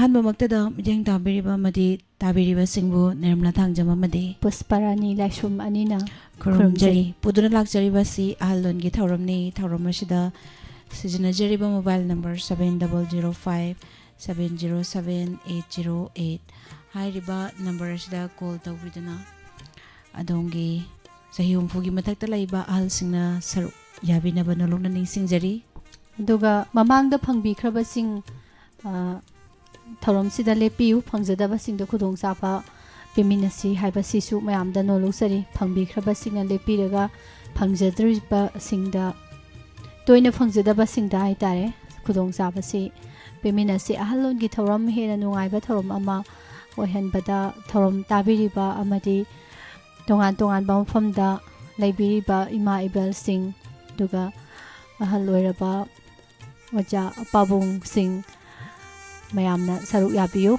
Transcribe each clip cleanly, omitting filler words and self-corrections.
ꯑꯍꯥꯟꯕ ꯃꯛꯇꯗ ꯃꯤꯠꯌꯦꯡ ꯇꯥꯕꯤꯔꯤꯕ ꯑꯃꯗꯤ ꯇꯥꯕꯤꯔꯤꯕꯁꯤꯡꯕꯨ ꯅꯤꯔꯃꯂꯥ ꯊꯥꯡꯖꯝ ꯑꯃꯗꯤ ꯄꯨꯁꯄꯔꯥꯅꯤ ꯂꯥꯏꯁ꯭ꯔꯨꯝ ꯑꯅꯤꯅ ꯈꯨꯔꯨꯝꯖꯔꯤ ꯄꯨꯗꯨꯅ ꯂꯥꯛꯆꯔꯤꯕꯁꯤ ꯑꯍꯜ ꯂꯣꯟꯒꯤ ꯊꯧꯔꯝꯅꯤ ꯊꯧꯔꯝ ꯑꯁꯤꯗ ꯁꯤꯖꯤꯟꯅꯖꯔꯤꯕ ꯃꯣꯕꯥꯏꯜ ꯅꯝꯕꯔ 7005-707-8008 ꯍꯥꯏꯔꯤꯕ ꯅꯝꯕꯔ ꯑꯁꯤꯗ ꯀꯣꯜ ꯇꯧꯕꯤꯗꯨꯅ ꯑꯗꯣꯝꯒꯤ ꯆꯍꯤ 60ꯒꯤ ꯃꯊꯛꯇ ꯂꯩꯕ ꯑꯍꯜꯁꯤꯡꯅ ꯁꯔꯨꯛ ꯌꯥꯕꯤꯅꯕ ꯅꯣꯂꯨꯛꯅ ꯅꯤꯡꯁꯤꯡꯖꯔꯤ ꯑꯗꯨꯒ ꯃꯃꯥꯡꯗ ꯐꯪꯕꯤꯈ꯭ꯔꯕꯁꯤꯡ ꯊꯧꯔꯝꯁꯤꯗ ꯂꯦꯞꯄꯤꯌꯨ ꯐꯪꯖꯗꯕꯁꯤꯡꯗ ꯈꯨꯗꯣꯡꯆꯥꯕ ꯄꯤꯃꯤꯟꯅꯁꯤ ꯍꯥꯏꯕꯁꯤꯁꯨ ꯃꯌꯥꯝꯗ ꯅꯣꯜꯂꯨꯛꯆꯔꯤ ꯐꯪꯕꯤꯈ꯭ꯔꯕꯁꯤꯡꯅ ꯂꯦꯞꯄꯤꯔꯒ ꯐꯪꯖꯗ꯭ꯔꯤꯕꯁꯤꯡꯗ ꯇꯣꯏꯅ ꯐꯪꯖꯗꯕꯁꯤꯡꯗ ꯍꯥꯏꯇꯥꯔꯦ ꯈꯨꯗꯣꯡꯆꯥꯕꯁꯤ ꯄꯤꯃꯤꯟꯅꯁꯤ ꯑꯍꯜ ꯂꯣꯟꯒꯤ ꯊꯧꯔꯝ ꯍꯦꯟꯅ ꯅꯨꯡꯉꯥꯏꯕ ꯊꯧꯔꯝ ꯑꯃ ꯑꯣꯏꯍꯟꯕꯗ ꯊꯧꯔꯝ ꯇꯥꯕꯤꯔꯤꯕ ꯑꯃꯗꯤ ꯇꯣꯉꯥꯟ ꯇꯣꯉꯥꯟꯕ ꯃꯐꯝꯗ ꯂꯩꯕꯤꯔꯤꯕ ꯏꯃꯥ ꯏꯕꯦꯜꯁꯤꯡ ꯑꯗꯨꯒ ꯑꯍꯜ ꯑꯣꯏꯔꯕ ꯑꯣꯖꯥ ꯄꯥꯕꯨꯡꯁꯤꯡ ꯃꯌꯥꯝꯅ ꯁꯔꯨꯛ ꯌꯥꯕꯤꯌꯨ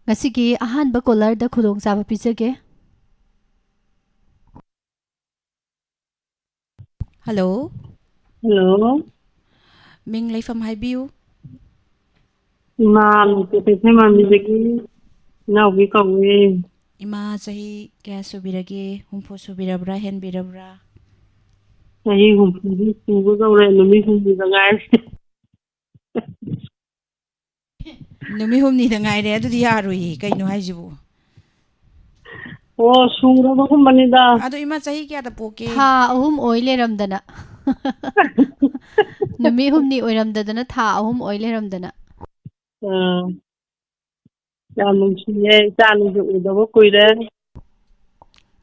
ꯉꯁꯤꯒꯤ ꯑꯍꯥꯟꯕ ꯀꯣꯂꯔꯗ ꯈꯨꯗꯣꯡꯆꯥꯕ ꯄꯤꯖꯒꯦ ꯍꯜꯂꯣ ꯍꯜꯂꯣ ꯃꯤꯡ ꯂꯩꯐꯝ ꯍꯥꯏꯕꯤꯌꯨ ꯏꯃꯥ ꯀꯩꯊꯦꯜ ꯃꯥꯟꯕꯤꯗꯒꯤ ꯏꯅꯥꯎꯕꯤ ꯀꯧꯏ ꯏꯃꯥ ꯆꯍꯤ ꯀꯌꯥ ꯁꯨꯕꯤꯔꯒꯦ 60 ꯁꯨꯕꯤꯔꯕ꯭ꯔꯥ ꯍꯦꯟꯕꯤꯔꯕ꯭ꯔꯥ ꯆꯍꯤ 60ꯗꯤ ꯁꯨꯒꯗꯧꯔꯦ ꯅꯨꯃꯤꯠ 60ꯗ ꯉꯥꯏꯔꯦ ꯅꯨꯃꯤꯠ 6ꯅꯤꯗ ꯉꯥꯏꯔꯦ ꯑꯗꯨꯗꯤ ꯌꯥꯔꯣꯏꯌꯦ ꯀꯩꯅꯣ ꯍꯥꯏꯁꯤꯕꯨ ꯑꯣ ꯁꯨꯔꯕꯒꯨꯝꯕꯅꯤꯗ ꯑꯗꯣ ꯏꯃꯥ ꯆꯍꯤ ꯀꯌꯥꯗ ꯄꯣꯛꯀꯦ ꯊꯥ 3 ꯑꯣꯏ ꯂꯩꯔꯝꯗꯅ ꯅꯨꯃꯤꯠ 6ꯅꯤ ꯑꯣꯏꯔꯝꯗꯗꯅ ꯊꯥ 3 ꯑꯣꯏ ꯂꯩꯔꯝꯗꯅ ꯌꯥꯝ ꯅꯨꯡꯁꯤꯌꯦ ꯏꯆꯥꯅꯤꯁꯨ ꯎꯗꯕ ꯀꯨꯏꯔꯦ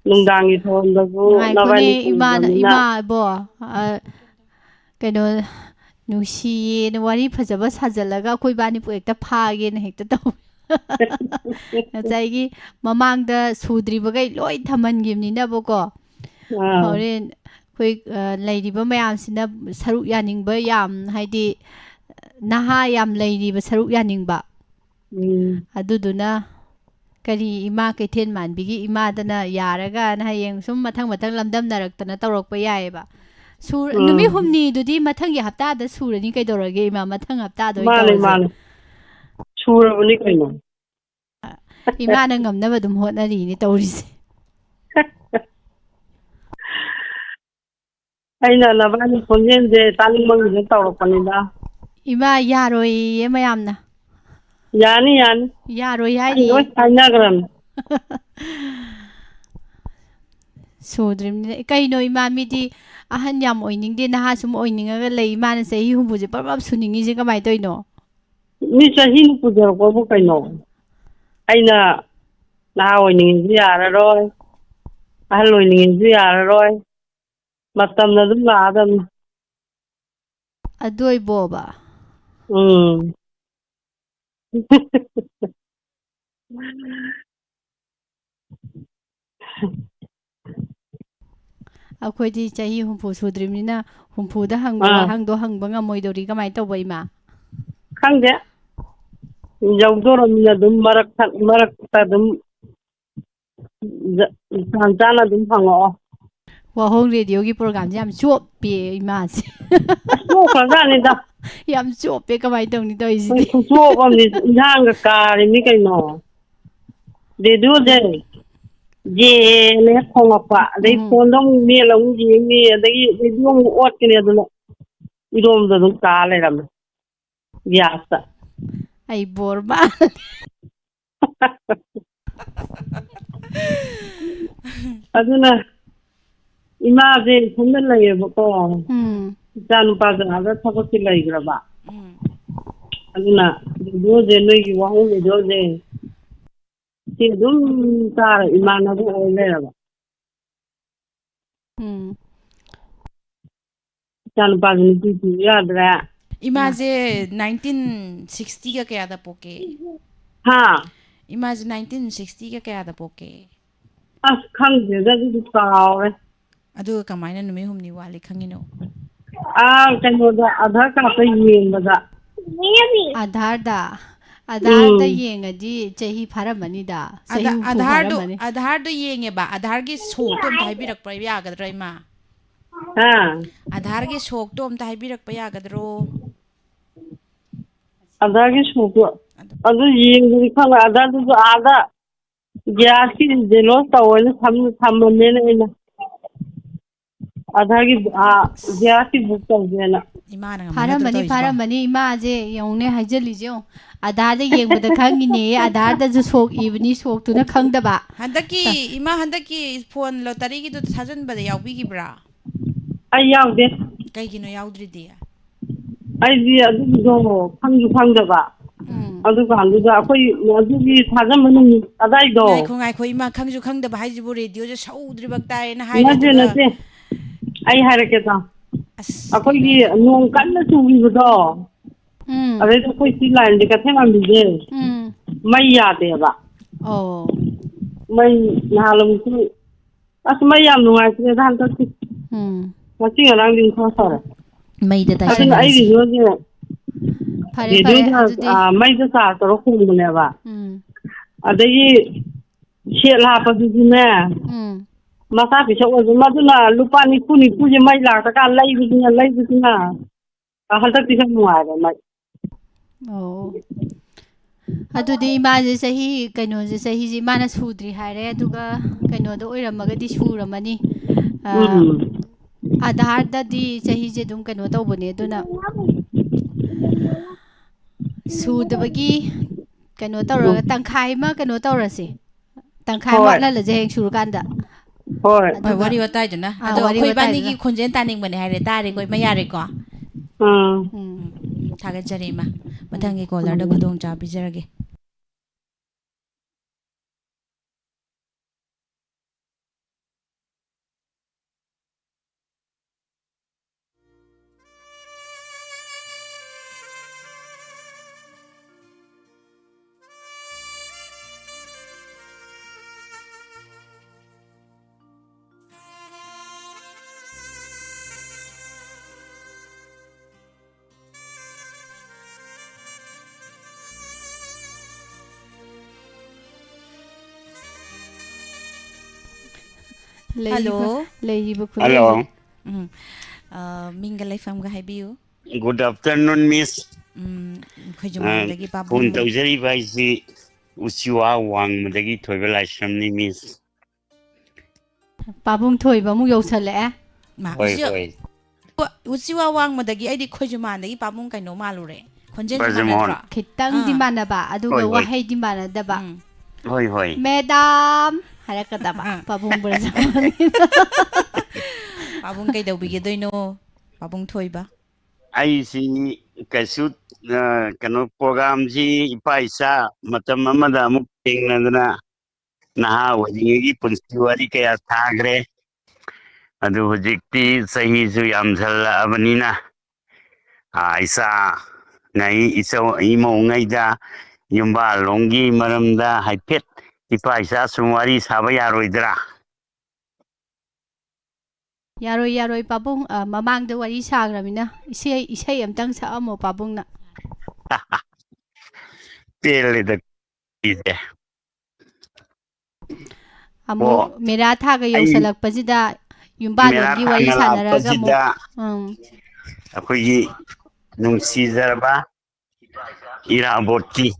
ꯅꯨꯡꯗꯥꯡꯒꯤ ꯊꯧꯔꯝꯗꯁꯨ ꯉꯥꯏꯈꯣꯅꯦ ꯅꯕꯥꯏꯅꯤ ꯏꯃꯥꯅ ꯀꯧꯗꯕꯅꯤꯅ ꯏꯃꯥꯕꯣ ꯀꯩꯅꯣ ꯅꯨꯡꯁꯤꯌꯦꯅ ꯋꯥꯔꯤ ꯐꯖꯕ ꯁꯥꯖꯜꯂꯒ ꯑꯩꯈꯣꯏ ꯏꯕꯥꯅꯤꯄꯨ ꯍꯦꯛꯇ ꯐꯥꯒꯦꯅ ꯍꯦꯛꯇ ꯇꯧꯋꯦ ꯉꯁꯥꯏꯒꯤ ꯃꯃꯥꯡꯗ ꯁꯨꯗ꯭ꯔꯤꯕꯈꯩ ꯂꯣꯏ ꯊꯝꯍꯟꯈꯤꯕꯅꯤꯅꯕꯀꯣ ꯍꯣꯔꯦꯟ ꯑꯩꯈꯣꯏ ꯂꯩꯔꯤꯕ ꯃꯌꯥꯝꯁꯤꯅ ꯁꯔꯨꯛ ꯌꯥꯅꯤꯡꯕ ꯌꯥꯝ ꯍꯥꯏꯗꯤ ꯅꯍꯥ ꯌꯥꯝ ꯂꯩꯔꯤꯕ ꯁꯔꯨꯛ ꯌꯥꯅꯤꯡꯕ ꯑꯗꯨꯗꯨꯅ ꯀꯔꯤ ꯏꯃꯥ ꯀꯩꯊꯦꯜ ꯃꯥꯟꯕꯤꯒꯤ ꯏꯃꯥꯗꯅ ꯌꯥꯔꯒꯅ ꯍꯌꯦꯡ ꯁꯨꯝ ꯃꯊꯪ ꯃꯊꯪ ꯂꯝꯗꯝꯅꯔꯛꯇꯅ ꯇꯧꯔꯛꯄ ꯌꯥꯏꯑꯕ ꯅꯨꯃꯤꯠ 6ꯅꯤꯗꯨꯗꯤ ꯃꯊꯪꯒꯤ ꯍꯞꯇꯥꯗ ꯁꯨꯔꯅꯤ ꯀꯩꯗꯧꯔꯒꯦ ꯏꯃꯥ ꯃꯊꯪ ꯍꯞꯇꯥꯗ ꯑꯣꯏꯅ ꯃꯥꯅꯦ ꯇꯧꯔꯁꯦ ꯃꯥꯅꯦ ꯁꯨꯔꯕꯅꯤ ꯀꯩꯅꯣ ꯏꯃꯥꯅ ꯉꯝꯅꯕ ꯑꯗꯨꯝ ꯍꯣꯠꯅꯔꯤꯅꯦ ꯇꯧꯔꯤꯁꯦ ꯑꯩꯅ ꯅꯕꯥꯏꯅꯤ ꯈꯣꯟꯖꯦꯜꯁꯦ ꯇꯥꯅꯤꯡꯕꯒꯤꯁꯨ ꯇꯧꯔꯛꯄꯅꯤꯗ ꯏꯃꯥ ꯌꯥꯔꯣꯏꯌꯦ ꯃꯌꯥꯝꯅ ꯌꯥꯅꯤ ꯌꯥꯅꯤ ꯌꯥꯔꯣꯏ ꯑꯩ ꯍꯥꯏꯔꯤꯌꯦ ꯂꯣꯏ ꯍꯥꯏꯅꯈ꯭ꯔꯕꯅꯤ ꯁꯨꯗ꯭ꯔꯤꯕꯅꯤꯅ ꯀꯩꯅꯣ ꯏꯃꯥ ꯃꯤꯗꯤ ꯑꯍꯟ ꯌꯥꯝ ꯑꯣꯏꯅꯤꯡꯗꯦ ꯅꯍꯥ ꯁꯨꯝ ꯑꯣꯏꯅꯤꯡꯉꯒ ꯂꯩ ꯏꯃꯥꯅ ꯆꯍꯤ 60ꯁꯦ ꯄꯔꯞ ꯁꯨꯅꯤꯡꯉꯤꯁꯦ ꯀꯃꯥꯏꯅ ꯇꯧꯔꯤꯅꯣ ꯃꯤ ꯆꯍꯤꯅ ꯄꯨꯖꯔꯛꯄꯕꯨ ꯀꯩꯅꯣ ꯑꯩꯅ ꯅꯍꯥ ꯑꯣꯏꯅꯤꯡꯉꯤꯁꯨ ꯌꯥꯔꯔꯣꯏ ꯑꯍꯜ ꯑꯣꯏꯅꯤꯡꯉꯤꯁꯨ ꯌꯥꯔꯔꯣꯏ ꯃꯇꯝꯅ ꯑꯗꯨꯝ ꯂꯥꯛꯑꯗꯕꯅꯤ ꯑꯗꯨꯏꯕꯣꯕ ꯑꯩꯈꯣꯏꯗꯤ ꯆꯍꯤ 60 ꯁꯨꯗ꯭ꯔꯤꯕꯅꯤꯅ 60ꯗ ꯍꯪꯕ ꯋꯥꯍꯪꯗꯣ ꯍꯪꯕ ꯉꯝꯃꯣꯏꯗꯧꯔꯤ ꯀꯃꯥꯏꯅ ꯇꯧꯕ ꯏꯃꯥ ꯈꯪꯗꯦ ꯌꯧꯗꯣꯔꯝꯅꯤꯅ ꯑꯗꯨꯝ ꯃꯔꯛꯇ ꯑꯗꯨꯝ ꯇꯥꯟ ꯆꯥꯅ ꯑꯗꯨꯝ ꯍꯪꯉꯛꯑꯣ ꯋꯥꯍꯣꯡ ꯔꯦꯗꯤꯑꯣꯒꯤ ꯄ꯭ꯔꯣꯒꯥꯝꯁꯦ ꯌꯥꯝ ꯆꯣꯞꯄꯦ ꯏꯃꯥꯁꯦ ꯆꯣꯛꯈ꯭ꯔꯖꯥꯠꯅꯤꯗ ꯌꯥꯝ ꯆꯣꯞꯄꯦ ꯀꯃꯥꯏꯅ ꯇꯧꯅꯤ ꯍꯣꯏ ꯇꯧꯔꯤꯁꯤꯗꯤ ꯈꯨꯆꯣꯞ ꯑꯃꯅꯤ ꯏꯟꯁꯥꯡꯒ ꯀꯥꯔꯤꯅꯤ ꯀꯩꯅꯣ ꯔꯦꯗꯤꯑꯣꯁꯦ ꯖꯦꯅ ꯍꯦꯛ ꯈꯣꯡꯉꯛꯄ ꯑꯗꯩ ꯐꯣꯟꯗ ꯑꯃꯨꯛ ꯃꯦꯠꯂ ꯑꯃꯨꯛ ꯌꯦꯡꯅꯤ ꯑꯗꯒꯤ ꯔꯦꯗꯤꯑꯣ ꯑꯃꯨꯛ ꯑꯣꯠꯀꯅꯤ ꯑꯗꯨꯅ ꯏꯔꯣꯝꯗ ꯑꯗꯨꯝ ꯀꯥ ꯂꯩꯔꯝꯃꯦ ꯒ꯭ꯌꯥꯁꯇ ꯑꯩ ꯕꯣꯔ ꯃꯥꯜꯂꯦ ꯑꯗꯨꯅ ꯏꯃꯥꯁꯦ ꯏꯊꯟꯗ ꯂꯩꯌꯦꯕꯀꯣ ꯏꯆꯥ ꯅꯨꯄꯥꯁꯨ ꯑꯥꯗ ꯊꯕꯛꯁꯤ ꯂꯩꯈ꯭ꯔꯕ ꯑꯗꯨꯅ ꯔꯦꯗꯤꯑꯣꯁꯦ ꯅꯣꯏꯒꯤ ꯋꯥꯍꯣꯡ ꯔꯦꯗꯤꯑꯣꯁꯦ ꯁꯤ ꯑꯗꯨꯝ ꯇꯥꯔ ꯏꯃꯥꯟꯅꯕ ꯑꯣꯏ ꯂꯩꯔꯕ ꯏꯆꯥ ꯅꯨꯄꯥꯁꯨ ꯅꯨꯄꯤ ꯊꯤꯕ ꯌꯥꯗ꯭ꯔꯦ ꯏꯃꯥꯁꯦ 1960ꯒ ꯀꯌꯥꯗ ꯄꯣꯛꯀꯦ ꯍꯥ ꯏꯃꯥꯁꯦ 1960ꯒ ꯀꯌꯥꯗ ꯄꯣꯛꯀꯦ ꯑꯁ ꯈꯪꯗ꯭ꯔꯦꯗ ꯑꯗꯨꯗꯤ ꯀꯥꯎꯔꯦ ꯑꯗꯨꯒ ꯀꯃꯥꯏꯅ ꯅꯨꯃꯤꯠ 6ꯅꯤ ꯋꯥꯠꯂꯤ ꯈꯪꯉꯤꯅꯣ ꯀꯩꯅꯣꯗ ꯑꯙꯥꯔ ꯀꯥꯔꯗꯇ ꯌꯦꯡꯕꯗ ꯑꯙꯥꯔꯗ Aadhaar da yengadi chahi pharamani da. Chahi pharamani. Aadhaar do yenge ba. Aadhaar gi sok to amta haibirak pa yagadra ima. Ha. Aadhaar gi sok to amta haibirak pa yagadro. Aadhaar ki shuto. Adu yengdi khanga Aadhaar du aada gas ki zelo tawle thamne na ina. Aadhaar ki gas ki book tawjena. Imana ngam Pharamani ima je yongne hajali je. Aadhaar da yengbada khangine Aadhaar da ju sok ibni sok tu na khangda ba. Handaki ima handaki phone lottery gi do sajan bada yawbi gi bra. Ai yawde. Kai gi no yawdri di. Ai di adu do khangju khangda ba. Adu kandu da akoi adu gi sajan manu adai do. Ngai khoi ima khangju khangda ba haiji bu radio je saudri bak tai na hai Nate nate. Ai harake ta. Akoi gi nong kan na chu gi do. Adai to koi si line de ka thengam bi je. Mai ya de ba. Oh. Mai nalam ku. As mai yam nungai se dan ta si. Masi ngarang din kho sara. Mai da ta Adin ai ri yo je. Phare phare mai da sa to ro khung ne ba. Adai she la pa du ne. Masa bi so o ma du na lupa ni ku je mai la ta ka lai bi na. Hal ta ti sa nuai ba mai. Oh. Adudi ima je sahi kaino je sahi ji mana sudri hare aduga kaino do oiramagadi suramani. Aadhaar da di sahi je dum kaino tawbane aduna sudabagi kaino tawraga tangkhai ma kaino tawrasi. Tangkhai ma la je heng surukanda. Hoi. Wari watai jana. Ado khoi bani gi khonjen taning bane hare tare koi mayare ko. Thagajari ma. Mathangi caller da khudong cha bijarage. Hello. Hello. Minga Laifam ga haibiu. Good afternoon, Miss. Khojumang dagi babu. Phone tawjari bai si usiwa wang dagi thoiba laisramni Miss. Babung thoiba mu yosale. Ma Hoi. usiwa wang madagi aidi khojumang dagi babung kaino malure. Khonjen Bajamon. manadra. Khitang di mana ba aduga wahai di mana da ba. Hoi. Madam harakata ba babung berjamani. Babung kai dau bigi doino. Babung thoiba. Ai si kasu kano program si ipaisa matam amada amuk tengnadana naha wajingi punsi wari kaya thagre adu hujikti sahi su yamjalla abanina isa ngai isa imo ngai da yumba longi maramda haipet ipaisa sumwari saba yaroidra Yaroi babung mamang da wari sagramina isai amtang sa amo babung na pele da ide amo mera tha ga yosalak pajida yumba longi wari sanaraga mo akogi nungsijarba ira boti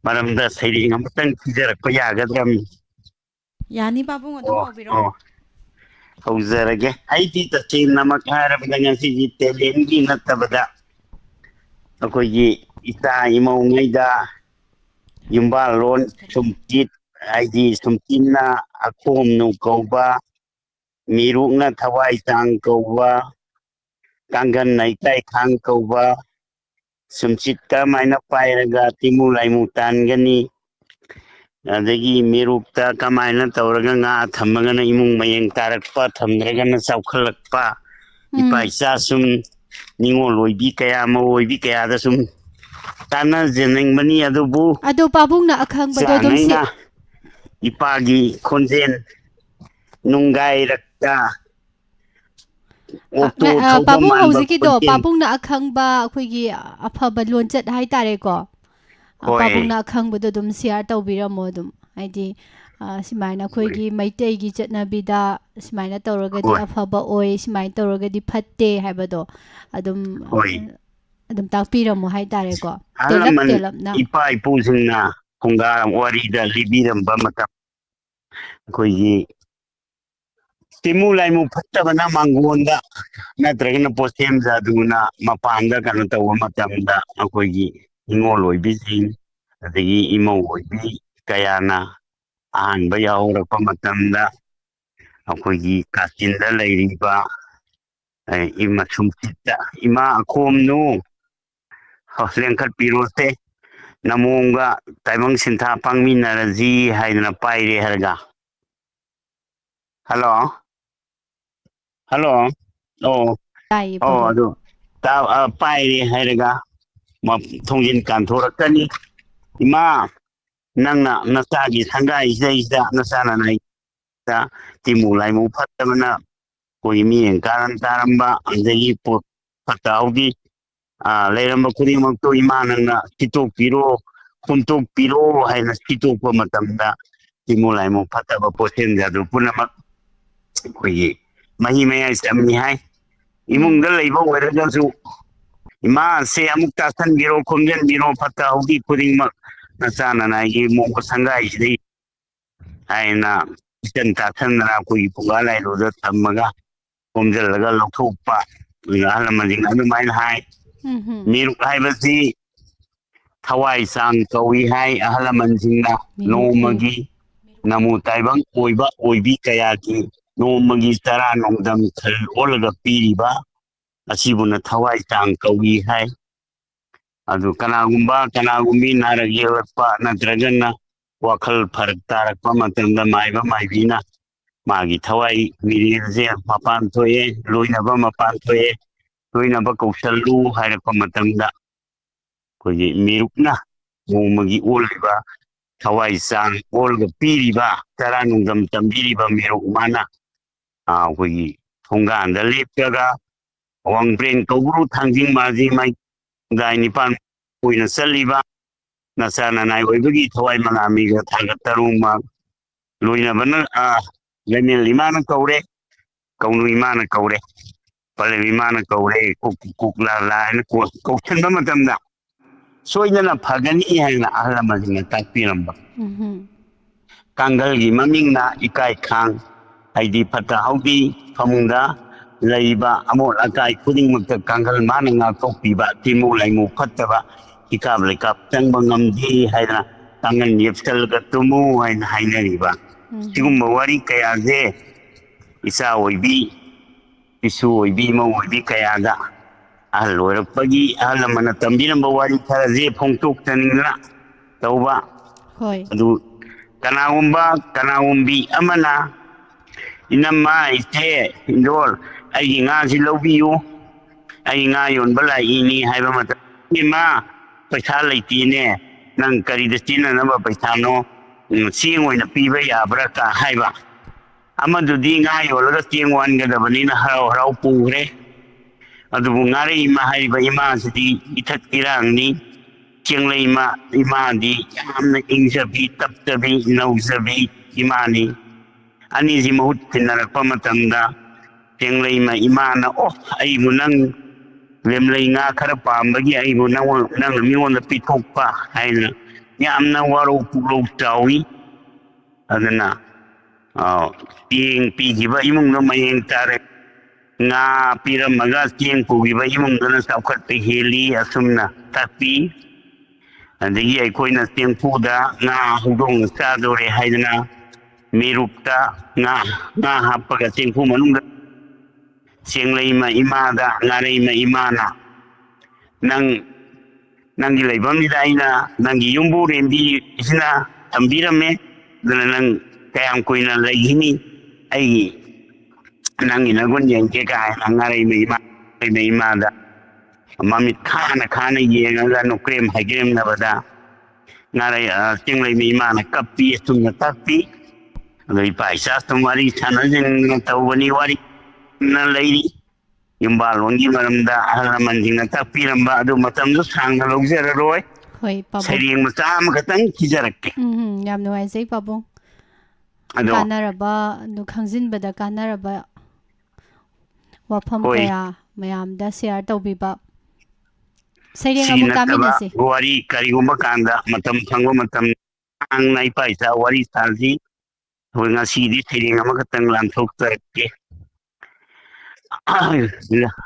maramda sairi ngamtang kijarakpa yagadram Yani babung adu hobiro. haujarage aidi tachi namak harabda ngasi telengi natabada akogi ita imau ngaida yumba lon sumkit aidi sumkinna akom nu kauba mirukna thawai tang kauba kangan naitai khang kauba sumchit ka maina pairaga timu laimu tangani adagi mirukta kamaina tawraga nga thamagana imung mayeng tarakpa thamdragana chawkhalakpa ipaisa sum ningo loibi kaya ma loibi kaya da sum tana jeneng bani adubu ado babung na akhang bado dum si ipagi khonjen nungai rakta babung hauziki do babung na akhang ba akhoi gi afaba lonjat hai tare ko ꯄꯥꯕꯨꯡꯅ ꯑꯈꯪꯕꯗꯣ ꯑꯗꯨꯝ share ꯇꯧꯕꯤꯔꯝꯃꯣ ꯑꯗꯨꯝ ꯍꯥꯏꯗꯤ ꯁꯨꯃꯥꯏꯅ ꯑꯩꯈꯣꯏꯒꯤ ꯃꯩꯇꯩꯒꯤ ꯆꯠꯅꯕꯤꯗ ꯁꯨꯃꯥꯏꯅ ꯇꯧꯔꯒꯗꯤ ꯑꯐꯕ ꯑꯣꯏ ꯁꯨꯃꯥꯏꯅ ꯇꯧꯔꯒꯗꯤ ꯐꯠꯇꯦ ꯍꯥꯏꯕꯗो ꯑꯗꯨꯝ ꯑꯗꯨꯝ ꯇꯥꯛꯄꯤꯔꯝꯃꯣ ꯍꯥꯏꯇꯥꯔꯦꯀꯣ ꯇꯦꯜꯂꯞ ꯑꯍꯜꯂꯃꯟ ꯇꯦꯜꯂꯞꯅ ꯏꯄꯥ ꯏꯄꯨꯁꯤꯡꯅ ꯐꯨꯡꯒꯥ ꯋꯥꯔꯤꯗ ꯂꯤꯕꯤꯔꯝꯕ ꯃꯇꯝ ꯑꯩꯈꯣꯏꯒꯤ ꯇꯤꯃꯨ ꯂꯥꯏꯃꯨ ꯐꯠꯇꯕꯅ ꯃꯥꯡꯒꯣꯟꯗ ꯅꯠꯇ꯭ꯔꯒꯅ ꯄꯣꯠꯁꯦꯝ ꯖꯥꯗꯨꯅ ꯃꯄꯥꯟꯗ ꯀꯩꯅꯣ ꯇꯧꯕ ꯃꯇꯝꯗ ꯑꯩꯈꯣꯏꯒꯤ ꯅꯤꯡꯉꯣꯜ ꯑꯣꯏꯕꯤꯁꯤꯡ ꯑꯗꯒꯤ ꯏꯃꯧ ꯑꯣꯏꯕꯤ ꯀꯌꯥꯅ ꯑꯍꯥꯟꯕ ꯌꯥꯍꯧꯔꯛꯄ ꯃꯇꯝꯗ ꯑꯩꯈꯣꯏꯒꯤ ꯀꯥꯆꯤꯟꯗ ꯂꯩꯔꯤꯕ ꯃꯁꯨꯝꯆꯤꯠꯇ ꯏꯃꯥ ꯑꯈꯣꯝꯅꯨ ꯂꯦꯡꯈꯠꯄꯤꯔꯣꯁꯦ ꯅꯃꯣꯝꯒ ꯇꯥꯏꯕꯪ ꯁꯤꯟꯊꯥ ꯄꯥꯡꯃꯤꯟꯅꯔꯁꯤ ꯍꯥꯏꯗꯅ ꯄꯥꯏꯔꯦ ꯍꯥꯏꯔꯒ ꯍꯜꯂꯣ ꯍꯜꯂꯣ ꯇꯥꯏꯌꯦ ꯑꯣ ꯄꯥꯕꯨꯡ ꯑꯗꯨ ꯄꯥꯏꯔꯦ ꯍꯥꯏꯔꯒ ꯊꯣꯡꯖꯤꯟ ꯀꯥꯟꯊꯣꯔꯛꯀꯅꯤ ꯏꯃꯥ ꯅꯪꯅ ꯅꯆꯥꯒꯤ ꯁꯪꯒꯥꯏꯁꯤꯗꯩꯁꯤꯗ ꯅꯆꯥ ꯅꯅꯥꯏꯗ ꯇꯤꯃꯨ ꯂꯥꯏꯃꯨ ꯐꯠꯇꯕꯅ ꯑꯩꯈꯣꯏꯒꯤ ꯃꯤꯠꯌꯦꯡ ꯀꯥꯔꯟ ꯇꯥꯔꯝꯕ ꯑꯗꯒꯤ ꯐꯠꯇ ꯍꯥꯎꯊꯤ ꯂꯩꯔꯝꯕ ꯈꯨꯗꯤꯡꯃꯛꯇꯣ ꯏꯃꯥ ꯅꯪꯅ ꯁꯤꯠꯇꯣꯛꯄꯤꯔꯣ ꯍꯨꯝꯇꯣꯛꯄꯤꯔꯣ ꯍꯥꯏꯅ ꯁꯤꯠꯇꯣꯛꯄ ꯃꯇꯝꯗ ꯇꯤꯃꯨ ꯂꯥꯏꯃꯨ ꯐꯠꯇꯕ ꯄꯣꯠꯁꯦꯝ ꯖꯥꯗꯨ ꯄꯨꯝꯅꯃꯛ ꯑꯩꯈꯣꯏꯒꯤ ꯃꯍꯤ ꯃꯌꯥꯏ ꯆꯝꯅꯤ ꯍꯥꯏ ꯏꯃꯨꯡꯗ ꯂꯩꯕ ꯑꯣꯏꯔꯒꯁꯨ ꯏꯃꯥꯁꯦ ꯑꯃꯨꯛ ꯇꯥꯁꯟꯕꯤꯔꯣ ꯈꯣꯝꯖꯤꯟꯕꯤꯔꯣ ꯐꯠꯇ ꯍꯥꯎꯊꯤ ꯈꯨꯗꯤꯡꯃꯛ ꯅꯆꯥ ꯅꯅꯥꯏꯒꯤ ꯃꯣꯛꯄ ꯁꯪꯒꯥꯏꯁꯤꯗꯩ ꯍꯥꯏꯅ ꯏꯆꯟ ꯇꯥꯁꯟꯗꯅ ꯑꯩꯈꯣꯏꯒꯤ ꯐꯨꯡꯒꯥ ꯂꯥꯏꯔꯨꯗ ꯊꯝꯃꯒ ꯈꯣꯝꯖꯤꯜꯂꯒ ꯂꯧꯊꯣꯛꯄ ꯑꯍꯜ ꯂꯃꯟꯁꯤꯡꯅ ꯑꯗꯨꯃꯥꯏꯅ ꯍꯥꯏ ꯃꯤꯔꯨꯛ ꯍꯥꯏꯕꯁꯤ ꯊꯋꯥꯏ ꯆꯥꯡ ꯀꯧꯏ ꯍꯥꯏ ꯑꯍꯜ ꯂꯃꯟꯁꯤꯡꯅ ꯅꯣꯡꯃꯒꯤ ꯅꯃꯨ ꯇꯥꯏꯕꯪ ꯑꯣꯏꯕ ꯑꯣꯏꯕꯤ ꯀꯌꯥꯒꯤ ꯅꯣꯡꯃꯒꯤ ꯆꯔꯥ ꯅꯣꯡꯗꯝ ꯈꯜ ꯑꯣꯜꯂꯒ ꯄꯤꯔꯤꯕ ꯑꯁꯤꯕꯨꯅ ꯊꯋꯥꯏ ꯆꯥꯡ ꯀꯧꯏ ꯍꯥꯏ ꯑꯗꯨ ꯀꯅꯥꯒꯨꯝꯕꯤ ꯅꯥꯔꯛ ꯌꯦꯛꯂꯛꯄ ꯅꯠꯇ꯭ꯔꯒꯅ ꯋꯥꯈꯜ ꯐꯔꯛ ꯇꯥꯔꯛꯄ ꯃꯇꯝꯗ ꯃꯥꯏꯕ ꯃꯥꯏꯕꯤꯅ ꯃꯥꯒꯤ ꯊꯋꯥꯏ ꯃꯤꯔꯦꯜꯁꯦ ꯃꯄꯥꯟ ꯊꯣꯛꯑꯦ ꯂꯣꯏꯅꯕ ꯃꯄꯥꯟ ꯊꯣꯛꯑꯦ ꯂꯣꯏꯅꯕ ꯀꯧꯁꯜꯂꯨ ꯍꯥꯏꯔꯛꯄ ꯃꯇꯝꯗ ꯑꯩꯈꯣꯏꯒꯤ ꯃꯤꯔꯨꯞꯅ ꯅꯣꯡꯃꯒꯤ ꯑꯣꯜꯂꯤꯕ ꯊꯋꯥꯏ ꯆꯥꯡ ꯑꯣꯜꯒ ꯄꯤꯔꯤꯕ ꯆꯔꯥ ꯅꯨꯡꯗꯝ ꯇꯝꯕꯤꯔꯤꯕ ꯃꯤꯔꯨꯞ ꯃꯥꯅ ꯑꯩꯈꯣꯏꯒꯤ ꯊꯣꯡꯒꯥꯟꯗ ꯂꯦꯞꯄꯒ ꯑꯋꯥꯡꯕ꯭ꯔꯦꯟ ꯀꯧꯕ꯭ꯔꯨ ꯊꯥꯡꯖꯤꯡ ꯃꯥꯖꯤ ꯃꯥꯏꯗꯥꯏ ꯅꯤꯄꯥꯜ ꯑꯣꯏꯅ ꯆꯠꯂꯤꯕ ꯅꯆꯥ ꯅꯅꯥꯏ ꯑꯣꯏꯕꯒꯤ ꯊꯋꯥꯏ ꯃꯉꯥꯃꯤꯒ ꯊꯥꯡꯒꯠ ꯇꯔꯨꯡꯃ ꯂꯣꯏꯅꯕꯅ ꯂꯩꯃꯦꯜ ꯏꯃꯥꯅ ꯀꯧꯔꯦ ꯀꯧꯅꯨ ꯏꯃꯥꯅ ꯀꯧꯔꯦ ꯄꯂꯦꯝ ꯏꯃꯥꯅ ꯀꯧꯔꯦ ꯀꯨꯛꯂꯥ ꯍꯥꯏꯅ ꯀꯧꯁꯟꯕ ꯃꯇꯝꯗ ꯁꯣꯏꯗꯅ ꯐꯒꯅꯤ ꯍꯥꯏꯅ ꯑꯍꯜ ꯂꯃꯟꯁꯤꯡꯅ ꯇꯥꯛꯄꯤꯔꯝꯕ ꯀꯥꯡꯒꯜꯒꯤ ꯃꯃꯤꯡꯅ ꯏꯀꯥꯏ ꯈꯥꯡ ꯍꯥꯏꯗꯤ ꯐꯠꯇ ꯍꯥꯎꯊꯤ ꯐꯃꯨꯡꯗ ꯂꯩꯕ ꯑꯃꯣꯠ ꯑꯀꯥꯏ ꯈꯨꯗꯤꯡꯃꯛꯇ ꯀꯥꯡꯒꯜ ꯃꯥꯅ ꯉꯥꯛꯊꯣꯛꯄꯤꯕ ꯇꯤꯃꯨ ꯂꯩꯃꯨ ꯐꯠꯇꯕ ꯏꯀꯥꯞ ꯂꯩꯀꯥꯞ ꯆꯪꯕ ꯉꯝꯗꯦ ꯍꯥꯏꯗꯅ ꯀꯥꯡꯒꯜ ꯌꯦꯞꯁꯜꯂꯒ ꯇꯨꯝꯃꯨ ꯍꯥꯏꯅ ꯍꯥꯏꯅꯔꯤꯕ ꯁꯤꯒꯨꯝꯕ ꯋꯥꯔꯤ ꯀꯌꯥꯁꯦ ꯏꯆꯥ ꯑꯣꯏꯕꯤ ꯏꯁꯨ ꯑꯣꯏꯕꯤ ꯏꯃꯧ ꯑꯣꯏꯕꯤ ꯀꯌꯥꯗ ꯑꯍꯜ ꯑꯣꯏꯔꯛꯄꯒꯤ ꯑꯍꯜ ꯂꯃꯟꯅ ꯇꯝꯕꯤꯔꯝꯕ ꯋꯥꯔꯤ ꯈꯔꯁꯦ ꯐꯣꯡꯗꯣꯛꯆꯅꯤꯡꯗꯅ ꯇꯧꯕ ꯍꯣꯏ ꯑꯗꯨ ꯀꯅꯥꯒꯨꯝꯕꯤ ꯑꯃꯅ ꯏꯅꯝꯃ ꯏꯆꯦ ꯏꯟꯗꯣꯜ ꯑꯩꯒꯤ ꯉꯥꯁꯤ ꯂꯧꯕꯤꯌꯨ ꯑꯩ ꯉꯥ ꯌꯣꯟꯕ ꯂꯥꯛꯏꯅꯤ ꯍꯥꯏꯕ ꯃꯇꯝ ꯏꯃꯥ ꯄꯩꯁꯥ ꯂꯩꯇꯦꯅꯦ ꯅꯪ ꯀꯔꯤꯗ ꯁꯤꯖꯤꯟꯅꯅꯕ ꯄꯩꯁꯥꯅꯣ ꯆꯦꯡ ꯑꯣꯏꯅ ꯄꯤꯕ ꯌꯥꯕ꯭ꯔꯥ ꯀ ꯍꯥꯏꯕ ꯑꯃꯗꯨꯗꯤ ꯉꯥ ꯌꯣꯜꯂꯒ ꯆꯦꯡ ꯋꯥꯟꯒꯗꯕꯅꯤꯅ ꯍꯔꯥꯎ ꯍꯔꯥꯎ ꯄꯨꯈ꯭ꯔꯦ ꯑꯗꯨꯕꯨ ꯉꯥꯔꯩꯃ ꯍꯥꯏꯔꯤꯕ ꯏꯃꯥꯁꯤꯗꯤ ꯏꯊꯛ ꯏꯔꯥꯡꯅꯤ ꯆꯦꯡꯂꯩꯃ ꯏꯃꯥꯗꯤ ꯌꯥꯝꯅ ꯏꯪꯖꯕꯤ ꯇꯞꯆꯕꯤ ꯅꯧꯖꯕꯤ ꯏꯃꯥꯅꯤ ꯑꯅꯤꯁꯤ ꯃꯍꯨꯠ ꯁꯤꯟꯅꯔꯛꯄ ꯃꯇꯝꯗ ꯆꯦꯡꯂꯩꯃ ꯏꯃꯥꯅ ꯑꯩꯕꯨ ꯅꯪ ꯂꯦꯝꯂꯩ ꯉꯥ ꯈꯔ ꯄꯥꯝꯕꯒꯤ ꯑꯩꯕꯨ ꯅꯪꯅ ꯃꯤꯉꯣꯟꯗ ꯄꯤꯊꯣꯛꯄ ꯍꯥꯏꯗꯅ ꯌꯥꯝꯅ ꯋꯥꯔꯧ ꯄꯨꯛꯂꯧ ꯆꯥꯎꯏ ꯑꯗꯨꯅ ꯆꯦꯡ ꯄꯤꯈꯤꯕ ꯏꯃꯨꯡꯗ ꯃꯌꯦꯡ ꯇꯥꯔꯦ ꯉꯥ ꯄꯤꯔꯝꯃꯒ ꯆꯦꯡ ꯄꯨꯈꯤꯕ ꯏꯃꯨꯡꯗꯨꯅ ꯆꯥꯎꯈꯠꯄ ꯍꯦꯜꯂꯤ ꯑꯁꯨꯝꯅ ꯇꯥꯛꯄꯤ ꯑꯗꯒꯤ ꯑꯩꯈꯣꯏꯅ ꯆꯦꯡꯐꯨꯗ ꯉꯥ ꯍꯧꯗꯣꯡꯅ ꯆꯥꯗꯣꯔꯦ ꯍꯥꯏꯗꯅ ꯃꯤꯔꯨꯛꯇ ꯉꯥ ꯍꯥꯞꯄꯒ ꯆꯦꯡꯐꯨ ꯃꯅꯨꯡꯗ ꯆꯦꯡꯂꯩꯃ ꯏꯃꯥꯗ ꯉꯥꯔꯩꯃ ꯏꯃꯥꯅ ꯅꯪꯒꯤ ꯂꯩꯐꯝꯁꯤꯗ ꯑꯩꯅ ꯅꯪꯒꯤ ꯌꯨꯝꯕꯨꯔꯦꯝꯕꯤꯁꯤꯅ ꯊꯝꯕꯤꯔꯝꯃꯦ ꯑꯗꯨꯅ ꯅꯪ ꯀꯌꯥꯝ ꯀꯨꯏꯅ ꯂꯩꯈꯤꯅꯤ ꯑꯩꯒꯤ ꯅꯪꯒꯤ ꯅꯒꯨꯟ ꯌꯦꯡꯒꯦ ꯀꯥꯏꯅ ꯉꯥꯔꯩꯃ ꯏꯃꯥꯗ ꯃꯃꯤꯠ ꯈꯥꯅ ꯌꯦꯡꯉꯒ ꯅꯣꯀ꯭ꯔꯦꯝ ꯍꯥꯏꯒ꯭ꯔꯦꯝꯅꯕꯗ ꯆꯦꯡꯂꯩꯃ ꯏꯃꯥꯅ ꯀꯞꯄꯤ ꯑꯁꯨꯝꯅ ꯇꯥꯛꯄꯤ ꯑꯗꯣ ꯏꯄꯥ ꯏꯆꯥ ꯁꯨꯝ ꯋꯥꯔꯤ ꯁꯥꯟꯅꯖꯤꯟꯗꯅ ꯇꯧꯕꯅꯤ ꯋꯥꯔꯤꯅ ꯂꯩꯔꯤ ꯌꯨꯝꯕꯥꯜꯂꯣꯟꯒꯤ ꯃꯔꯝꯗ ꯑꯍꯜ ꯂꯃꯟꯁꯤꯡꯅ ꯇꯥꯛꯄꯤꯔꯝꯕ ꯑꯗꯨ ꯃꯇꯝꯗꯨ ꯁꯥꯡꯅ ꯂꯧꯖꯔꯔꯣꯏ ꯍꯣꯏ ꯄꯥꯕꯨꯡ ꯁꯩꯔꯦꯡ ꯃꯆꯥ ꯑꯃꯈꯛꯇꯪ ꯊꯤꯖꯔꯛꯀꯦ ꯌꯥꯝ ꯅꯨꯡꯉꯥꯏꯖꯩ ꯄꯥꯕꯨꯡ ꯑꯗꯣ ꯀꯥꯟꯅꯔꯕ ꯑꯗꯨ ꯈꯪꯖꯤꯟꯕꯗ ꯀꯥꯟꯅꯔꯕ ꯋꯥꯐꯝ ꯍꯣꯏ ꯀꯌꯥ ꯃꯌꯥꯝꯗ ꯁꯦꯌꯔ ꯇꯧꯕꯤꯕ ꯁꯩꯔꯦꯡ ꯁꯤ ꯑꯃꯨꯛ ꯅꯠꯇꯕ ꯇꯥꯃꯤꯟꯅꯁꯤ ꯋꯥꯔꯤ ꯀꯔꯤꯒꯨꯝꯕ ꯀꯥꯟꯗ ꯃꯇꯝ ꯐꯪꯕ ꯃꯇꯝ ꯁꯥꯡꯅ ꯏꯄꯥ ꯏꯆꯥ ꯋꯥꯔꯤ ꯁꯥꯁꯤ ꯑꯩꯈꯣꯏ ꯉꯁꯤꯗꯤ ꯁꯩꯔꯦꯡ ꯑꯃꯈꯛꯇꯪ ꯂꯥꯟꯊꯣꯛꯆꯔꯛꯀꯦ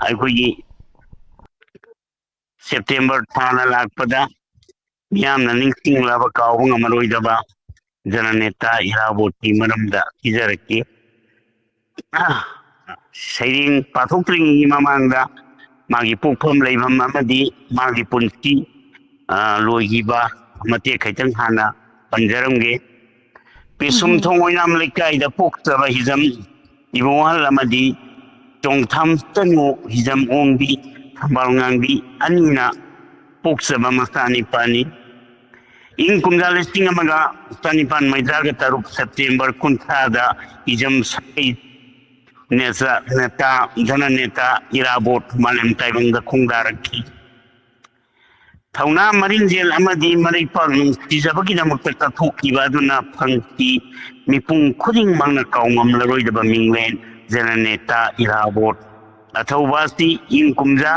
ꯑꯩꯈꯣꯏꯒꯤ ꯁꯦꯞꯇꯦꯝꯕꯔ ꯊꯥꯅ ꯂꯥꯛꯄꯗ ꯃꯤꯌꯥꯝꯅ ꯅꯤꯡꯁꯤꯡꯂꯕ ꯀꯥꯎꯕ ꯉꯝꯃꯔꯣꯏꯗꯕ ꯖꯅꯅꯦꯇꯥ ꯏꯔꯥꯕꯣꯠꯀꯤ ꯃꯔꯝꯗ ꯊꯤꯖꯔꯛꯀꯦ ꯁꯩꯔꯦꯡ ꯄꯥꯊꯣꯛꯇ꯭ꯔꯤꯉꯩꯒꯤ ꯃꯃꯥꯡꯗ ꯃꯥꯒꯤ ꯄꯣꯛꯐꯝ ꯂꯩꯐꯝ ꯑꯃꯗꯤ ꯃꯥꯒꯤ ꯄꯨꯟꯁꯤ ꯂꯣꯏꯈꯤꯕ ꯃꯇꯦꯛ ꯈꯤꯇꯪ ꯍꯥꯟꯅ ꯄꯟꯖꯔꯝꯒꯦ ꯄꯦꯁꯨꯝꯊꯣꯡ ꯑꯣꯏꯅꯥꯝ ꯂꯩꯀꯥꯏꯗ ꯄꯣꯛꯆꯕ ꯍꯤꯖꯝ ꯏꯕꯨꯡ ꯑꯍꯜ ꯑꯃꯗꯤ ꯆꯣꯡꯊꯥꯝ ꯇꯅꯨ ꯍꯤꯖꯝ ꯑꯣꯡꯕꯤ ꯊꯝꯕꯥꯜ ꯉꯥꯡꯕꯤ ꯑꯅꯤꯅ ꯄꯣꯛꯆꯕ ꯃꯆꯥꯅꯤꯄꯥꯅꯤ ꯏꯪ ꯀꯨꯝꯖꯥ 1973 ꯁꯦꯞꯇꯦꯝꯕꯔ 30ꯗ ꯍꯤꯖꯝ ꯁꯥꯒꯩ ꯅꯦꯇꯥ ꯖꯅꯅꯦꯇꯥ ꯏꯔꯥꯕꯣꯠ ꯃꯥꯂꯦꯝ ꯇꯥꯏꯕꯪꯗ ꯈꯣꯡꯗꯥꯔꯛꯈꯤ ꯊꯧꯅꯥ ꯃꯔꯤꯡꯖꯦꯜ ꯑꯃꯗꯤ ꯃꯔꯩꯄꯥꯛ ꯅꯨꯡꯁꯤꯖꯕꯒꯤꯗꯃꯛꯇ ꯀꯠꯊꯣꯛꯈꯤꯕ ꯑꯗꯨꯅ ꯐꯪꯈꯤ ꯃꯤꯄꯨꯝ ꯈꯨꯗꯤꯡꯃꯛꯅ ꯀꯥꯎꯉꯝꯂꯔꯣꯏꯗꯕ ꯃꯤꯡꯂꯦꯟ ꯖꯅꯅꯦꯇꯥ ꯏꯔꯥꯕꯣꯠ ꯑꯊꯧꯕ ꯑꯁꯤ ꯏꯪ ꯀꯨꯝꯖꯥ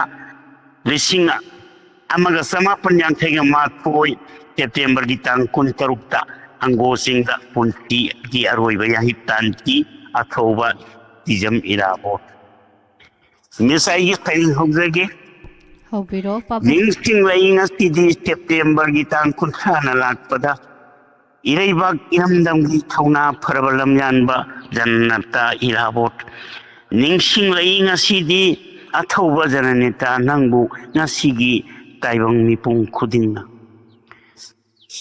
1982 ꯁꯦꯞꯇꯦꯝꯕꯔꯒꯤ ꯇꯥꯡ 13ꯗ ꯑꯪꯒꯣꯁꯤꯡꯗ ꯄꯨꯟꯁꯤꯒꯤ ꯑꯔꯣꯏꯕ ꯌꯥꯍꯤꯞ ꯇꯥꯟꯈꯤ ꯑꯊꯧꯕ ꯍꯤꯖꯝ ꯏꯔꯥꯕꯣꯠ ꯃꯤꯁ ꯑꯩꯒꯤ ꯁꯩꯔꯦꯡ ꯍꯧꯖꯒꯦ ꯍꯧꯕꯤꯔꯣ ꯄꯥꯕꯨꯡ ꯅꯤꯡꯁꯤꯡꯂꯛꯏ ꯉꯁꯤꯗꯤ ꯁꯦꯞꯇꯦꯝꯕꯔꯒꯤ ꯇꯥꯡ 30ꯅ ꯂꯥꯛꯄꯗ ꯏꯔꯩꯕꯥꯛ ꯏꯔꯝꯗꯝꯒꯤ ꯊꯧꯅꯥ ꯐꯔꯕ ꯂꯝꯌꯥꯟꯕ ꯖꯅꯅꯦꯇꯥ ꯏꯔꯥꯕꯣꯠ ꯅꯤꯡꯁꯤꯡꯂꯛꯏ ꯉꯁꯤꯗꯤ ꯑꯊꯧꯕ ꯖꯅꯅꯦꯇꯥ ꯅꯪꯕꯨ ꯉꯁꯤꯒꯤ ꯇꯥꯏꯕꯪ ꯃꯤꯄꯨꯝ ꯈꯨꯗꯤꯡꯅ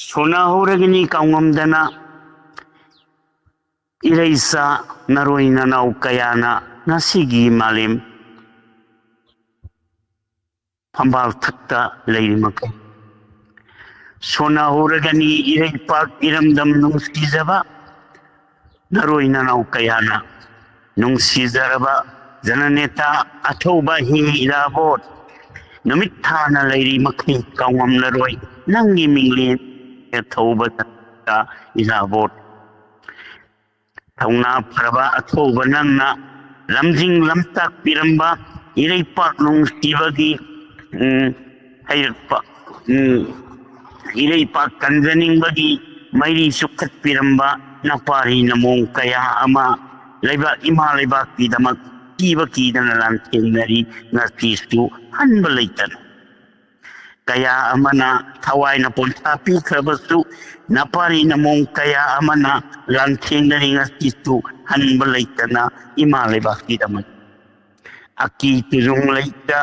ꯁꯣꯟꯅꯍꯧꯔꯒꯅꯤ ꯀꯥꯎꯉꯝꯗꯅ ꯏꯔꯩꯆꯥ ꯅꯔꯣꯏ ꯅꯅꯥꯎ ꯀꯌꯥꯅ ꯉꯁꯤꯒꯤ ꯃꯥꯂꯦꯝ ꯐꯝꯕꯥꯜ ꯊꯛꯇ ꯂꯩꯔꯤꯃꯈꯩ ꯁꯣꯟꯅꯍꯧꯔꯒꯅꯤ ꯏꯔꯩꯄꯥꯛ ꯏꯔꯝꯗꯝ ꯅꯨꯡꯁꯤꯖꯕ ꯅꯔꯣꯏ ꯅꯅꯥꯎ ꯀꯌꯥꯅ ꯅꯨꯡꯁꯤꯖꯔꯕ ꯖꯅꯅꯦꯇꯥ ꯑꯊꯧꯕ ꯏꯔꯥꯕꯣꯠ ꯅꯨꯃꯤꯠ ꯊꯥꯅ ꯂꯩꯔꯤ ꯃꯈꯩ ꯀꯥꯎꯉꯝꯂꯔꯣꯏ ꯅꯪꯒꯤ ꯃꯤꯡꯂꯦꯟ ꯑꯊꯧꯕ ꯖꯅꯅꯦꯇꯥ ꯏꯔꯥꯕꯣꯠ ꯊꯧꯅꯥ ꯐꯔꯕ ꯑꯊꯧꯕ ꯅꯪꯅ ꯂꯝꯖꯤꯡ ꯂꯝꯇꯥꯛꯄꯤꯔꯝꯕ ꯏꯔꯩꯄꯥꯛ ꯅꯨꯡꯁꯤꯕꯒꯤ ꯍꯩꯔꯛꯄ ꯏꯔꯩꯄꯥꯛ ꯀꯟꯖꯅꯤꯡꯕꯒꯤ ꯃꯩꯔꯤ ꯆꯨꯞꯈꯠꯄꯤꯔꯝꯕ ꯅꯄꯥꯔꯤ ꯅꯃꯣꯡ ꯀꯌꯥ ꯑꯃ ꯂꯩꯕꯥꯛ ꯏꯃꯥ ꯂꯩꯕꯥꯛꯀꯤꯗꯃꯛ ꯀꯤꯕ ꯀꯤꯗꯅ ꯂꯥꯟꯊꯦꯡꯅꯔꯤ ꯉꯁꯤꯁꯨ ꯍꯟꯕ ꯂꯩꯇꯅ ꯀꯌꯥ ꯑꯃꯅ ꯊꯋꯥꯏꯅ ꯄꯣꯟꯊꯥ ꯄꯤꯈ꯭ꯔꯕꯁꯨ ꯅꯄꯥꯔꯤ ꯅꯃꯣꯡ ꯀꯌꯥ ꯑꯃꯅ ꯂꯥꯟꯊꯦꯡꯅꯔꯤ ꯉꯁꯤꯁꯨ ꯍꯟꯕ ꯂꯩꯇꯅ ꯏꯃꯥ ꯂꯩꯕꯥꯛꯀꯤꯗꯃꯛ ꯑꯀꯤ ꯇꯨꯖꯨꯡ ꯂꯩꯇ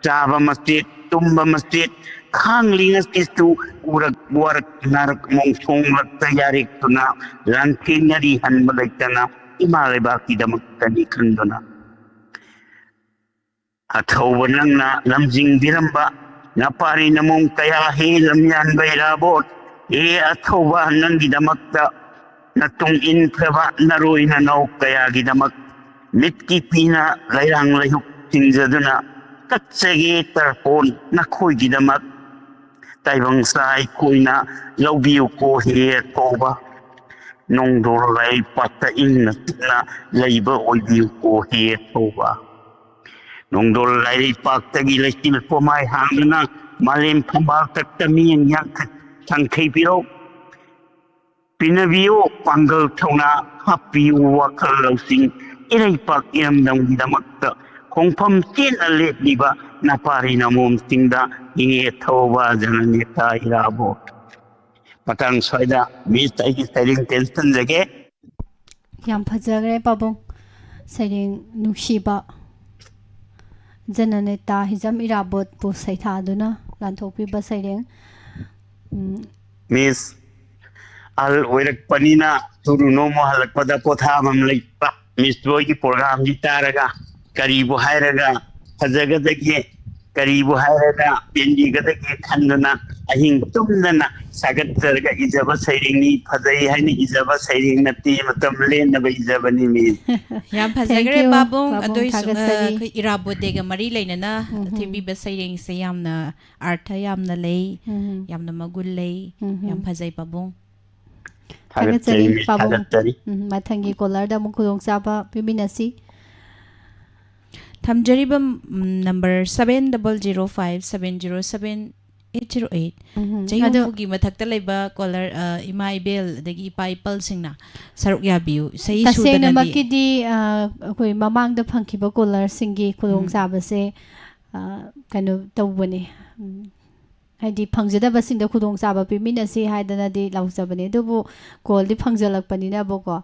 ꯆꯥꯕ ꯃꯆꯦꯠ ꯇꯨꯝꯕ ꯃꯆꯦꯠ ꯈꯥꯡꯂꯤ ꯉꯁꯤꯁꯨ ꯎꯔꯛ ꯋꯥꯔꯛ ꯅꯥꯔꯛ ꯃꯣꯡꯁꯣꯡꯂꯛꯇ ꯌꯥꯔꯦꯛꯇꯨꯅ ꯂꯥꯟꯊꯦꯡꯅꯔꯤ ꯍꯟꯕ ꯂꯩꯇꯅ ꯏꯃꯥ ꯂꯩꯕꯥꯛꯀꯤꯗꯃꯛꯇꯅꯤ ꯈꯟꯗꯨꯅ ꯑꯊꯧꯕ ꯅꯪꯅ ꯂꯝꯖꯤꯡꯕꯤꯔꯝꯕ ꯅꯄꯥꯔꯤ ꯅꯃꯣꯡ ꯀꯌꯥ ꯍꯦ ꯂꯝꯌꯥꯟꯕ ꯏꯔꯥꯕꯣꯠ ꯍꯦ ꯑꯊꯧꯕ ꯅꯪꯒꯤꯗꯃꯛꯇ ꯅꯇꯨꯡ ꯏꯟꯈ꯭ꯔꯕ ꯅꯔꯣꯏ ꯅꯅꯥꯎ ꯀꯌꯥꯒꯤꯗꯃꯛ ꯃꯤꯠꯀꯤ ꯄꯤꯅ ꯂꯩꯔꯥꯡ ꯂꯩꯍꯨꯛ ꯊꯤꯡꯖꯗꯨꯅ ꯀꯠꯆꯒꯦ ꯇꯔꯄꯣꯟ ꯅꯈꯣꯏꯒꯤꯗꯃꯛ ꯇꯥꯏꯕꯪ ꯆꯥꯏ ꯀꯣꯏꯅ ꯂꯧꯕꯤꯌꯨꯀꯣ ꯍꯦ ꯑꯊꯧꯕ ꯅꯣꯡꯗꯣꯜ ꯂꯩꯄꯥꯛꯇ ꯏꯪꯅ ꯆꯤꯛꯅ ꯂꯩꯕ ꯑꯣꯏꯕꯤꯌꯨꯀꯣ ꯍꯦ ꯑꯊꯧꯕ ꯅꯣꯡꯗꯣꯜ ꯂꯩꯄꯥꯛꯇꯒꯤ ꯂꯩꯆꯤꯜ ꯄꯣꯃꯥꯏ ꯍꯥꯡꯗꯨꯅ ꯃꯥꯂꯦꯝ ꯐꯝꯕꯥꯜ ꯇꯛꯇ ꯃꯤꯠꯌꯦꯡ ꯌꯥꯡꯈꯩ ꯄꯤꯔꯧ ꯄꯤꯅꯕꯤꯌꯨ ꯄꯥꯡꯒꯜ ꯊꯧꯅꯥ ꯍꯥꯞꯄꯤꯌꯨ ꯋꯥꯈꯜ ꯂꯧꯁꯤꯡ ꯏꯔꯩꯄꯥꯛ ꯏꯔꯝꯗꯝꯒꯤꯗꯃꯛꯇ ꯈꯣꯡꯐꯝ ꯆꯦꯠꯅ ꯂꯦꯞꯂꯤꯕ ꯅꯄꯥꯔꯤ ꯅꯃꯣꯝꯁꯤꯡꯗ ꯍꯦ ꯑꯊꯧꯕ ꯖꯅꯅꯦꯇꯥ ꯏꯔꯥꯕꯣꯠ ꯃꯇꯥꯡ ꯁ꯭ꯋꯥꯏꯗ ꯃꯤꯁ ꯑꯩꯒꯤ ꯁꯩꯔꯦꯡ ꯇꯦꯟꯁꯟꯖꯒꯦ ꯌꯥꯝ ꯐꯖꯈ꯭ꯔꯦ ꯄꯥꯕꯨꯡ ꯁꯩꯔꯦꯡ ꯅꯨꯡꯁꯤꯕ ꯖꯅꯅꯦꯇꯥ ꯍꯤꯖꯝ ꯏꯔꯥꯕꯣꯠꯄꯨ ꯁꯩꯊꯥꯗꯨꯅ ꯂꯥꯟꯊꯣꯛꯄꯤꯕ ꯁꯩꯔꯦꯡ ꯃꯤꯁ ꯑꯍꯜ ꯑꯣꯏꯔꯛꯄꯅꯤꯅ ꯇꯨꯔꯨ ꯅꯣꯡꯃ ꯍꯜꯂꯛꯄꯗ ꯄꯣꯊꯥꯐꯝ ꯂꯩꯇꯕ ꯃꯤꯁ ꯍꯣꯏꯒꯤ ꯄ꯭ꯔꯣꯒ꯭ꯔꯥꯝꯁꯤ ꯇꯥꯔꯒ ꯀꯔꯤꯕꯨ ꯍꯥꯏꯔꯒ ꯐꯖꯒꯗꯒꯦ ꯀꯔꯤꯕꯨ ꯍꯥꯏꯔꯒ ꯄꯦꯟꯕꯤꯒꯗꯒꯦ ꯈꯟꯗꯨꯅ ꯑꯍꯤꯡ ꯇꯨꯝꯗꯅ ꯁꯥꯒꯠꯆꯔꯒ ꯏꯖꯕ ꯁꯩꯔꯦꯡꯅꯤ ꯐꯖꯩ ꯍꯥꯏꯅ ꯏꯖꯕ ꯁꯩꯔꯦꯡ ꯅꯠꯇꯦ ꯃꯇꯝ ꯂꯦꯟꯅꯕ ꯏꯖꯕꯅꯤ ꯃꯤ ꯌꯥꯝ Thank ꯐꯖꯈ꯭ꯔꯦ you, ꯄꯥꯕꯨꯡ Pabong ꯑꯗꯨꯏꯁꯨ Thagasari. ꯑꯩꯈꯣꯏ ꯏꯔꯥꯕꯣꯠꯗꯦꯒ ꯃꯔꯤ ꯂꯩꯅꯅ ꯊꯤꯕꯤꯕ ꯁꯩꯔꯦꯡꯁꯦ ꯌꯥꯝꯅ ꯑꯥꯔꯊꯌꯥꯝꯅ ꯂꯩ ꯌꯥꯝꯅ ꯃꯒꯨꯟ ꯂꯩ ꯌꯥꯝ ꯐꯖꯩ ꯄꯥꯕꯨꯡ Thagasari, ꯊꯥꯒꯠꯆꯔꯤ Pabong. ꯊꯥꯒꯠꯆꯔꯤ Mathangi kolar da mukudong saba piminasi. ꯊꯝꯖꯔꯤꯕ ꯅꯝꯕꯔ 7005707808 ꯆꯍꯤ ꯑꯗꯣ ꯍꯨꯝꯐꯨꯒꯤ ꯃꯊꯛꯇ ꯂꯩꯕ ꯀꯣꯂꯔ ꯏꯃꯥ ꯏꯕꯦꯜ ꯑꯗꯒꯤ ꯏꯄꯥ ꯏꯄꯜꯁꯤꯡꯅ ꯁꯔꯨꯛ ꯌꯥꯕꯤꯌꯨ ꯆꯍꯤ ꯁꯨꯗꯅꯗꯤ ꯇꯁꯦꯡꯅꯃꯛꯀꯤꯗꯤ ꯑꯩꯈꯣꯏ ꯃꯃꯥꯡꯗ ꯐꯪꯈꯤꯕ ꯀꯣꯂꯔꯁꯤꯡꯒꯤ ꯈꯨꯗꯣꯡꯆꯥꯕꯁꯦ ꯀꯩꯅꯣ ꯇꯧꯕꯅꯦ ꯍꯥꯏꯗꯤ ꯐꯪꯖꯗꯕꯁꯤꯡꯗ ꯈꯨꯗꯣꯡꯆꯥꯕ ꯄꯤꯃꯤꯟꯅꯁꯤ ꯍꯥꯏꯗꯅꯗꯤ ꯂꯥꯎꯖꯕꯅꯦ ꯑꯗꯨꯕꯨ ꯀꯣꯜꯗꯤ ꯐꯪꯖꯜꯂꯛꯄꯅꯤꯅꯕꯀꯣ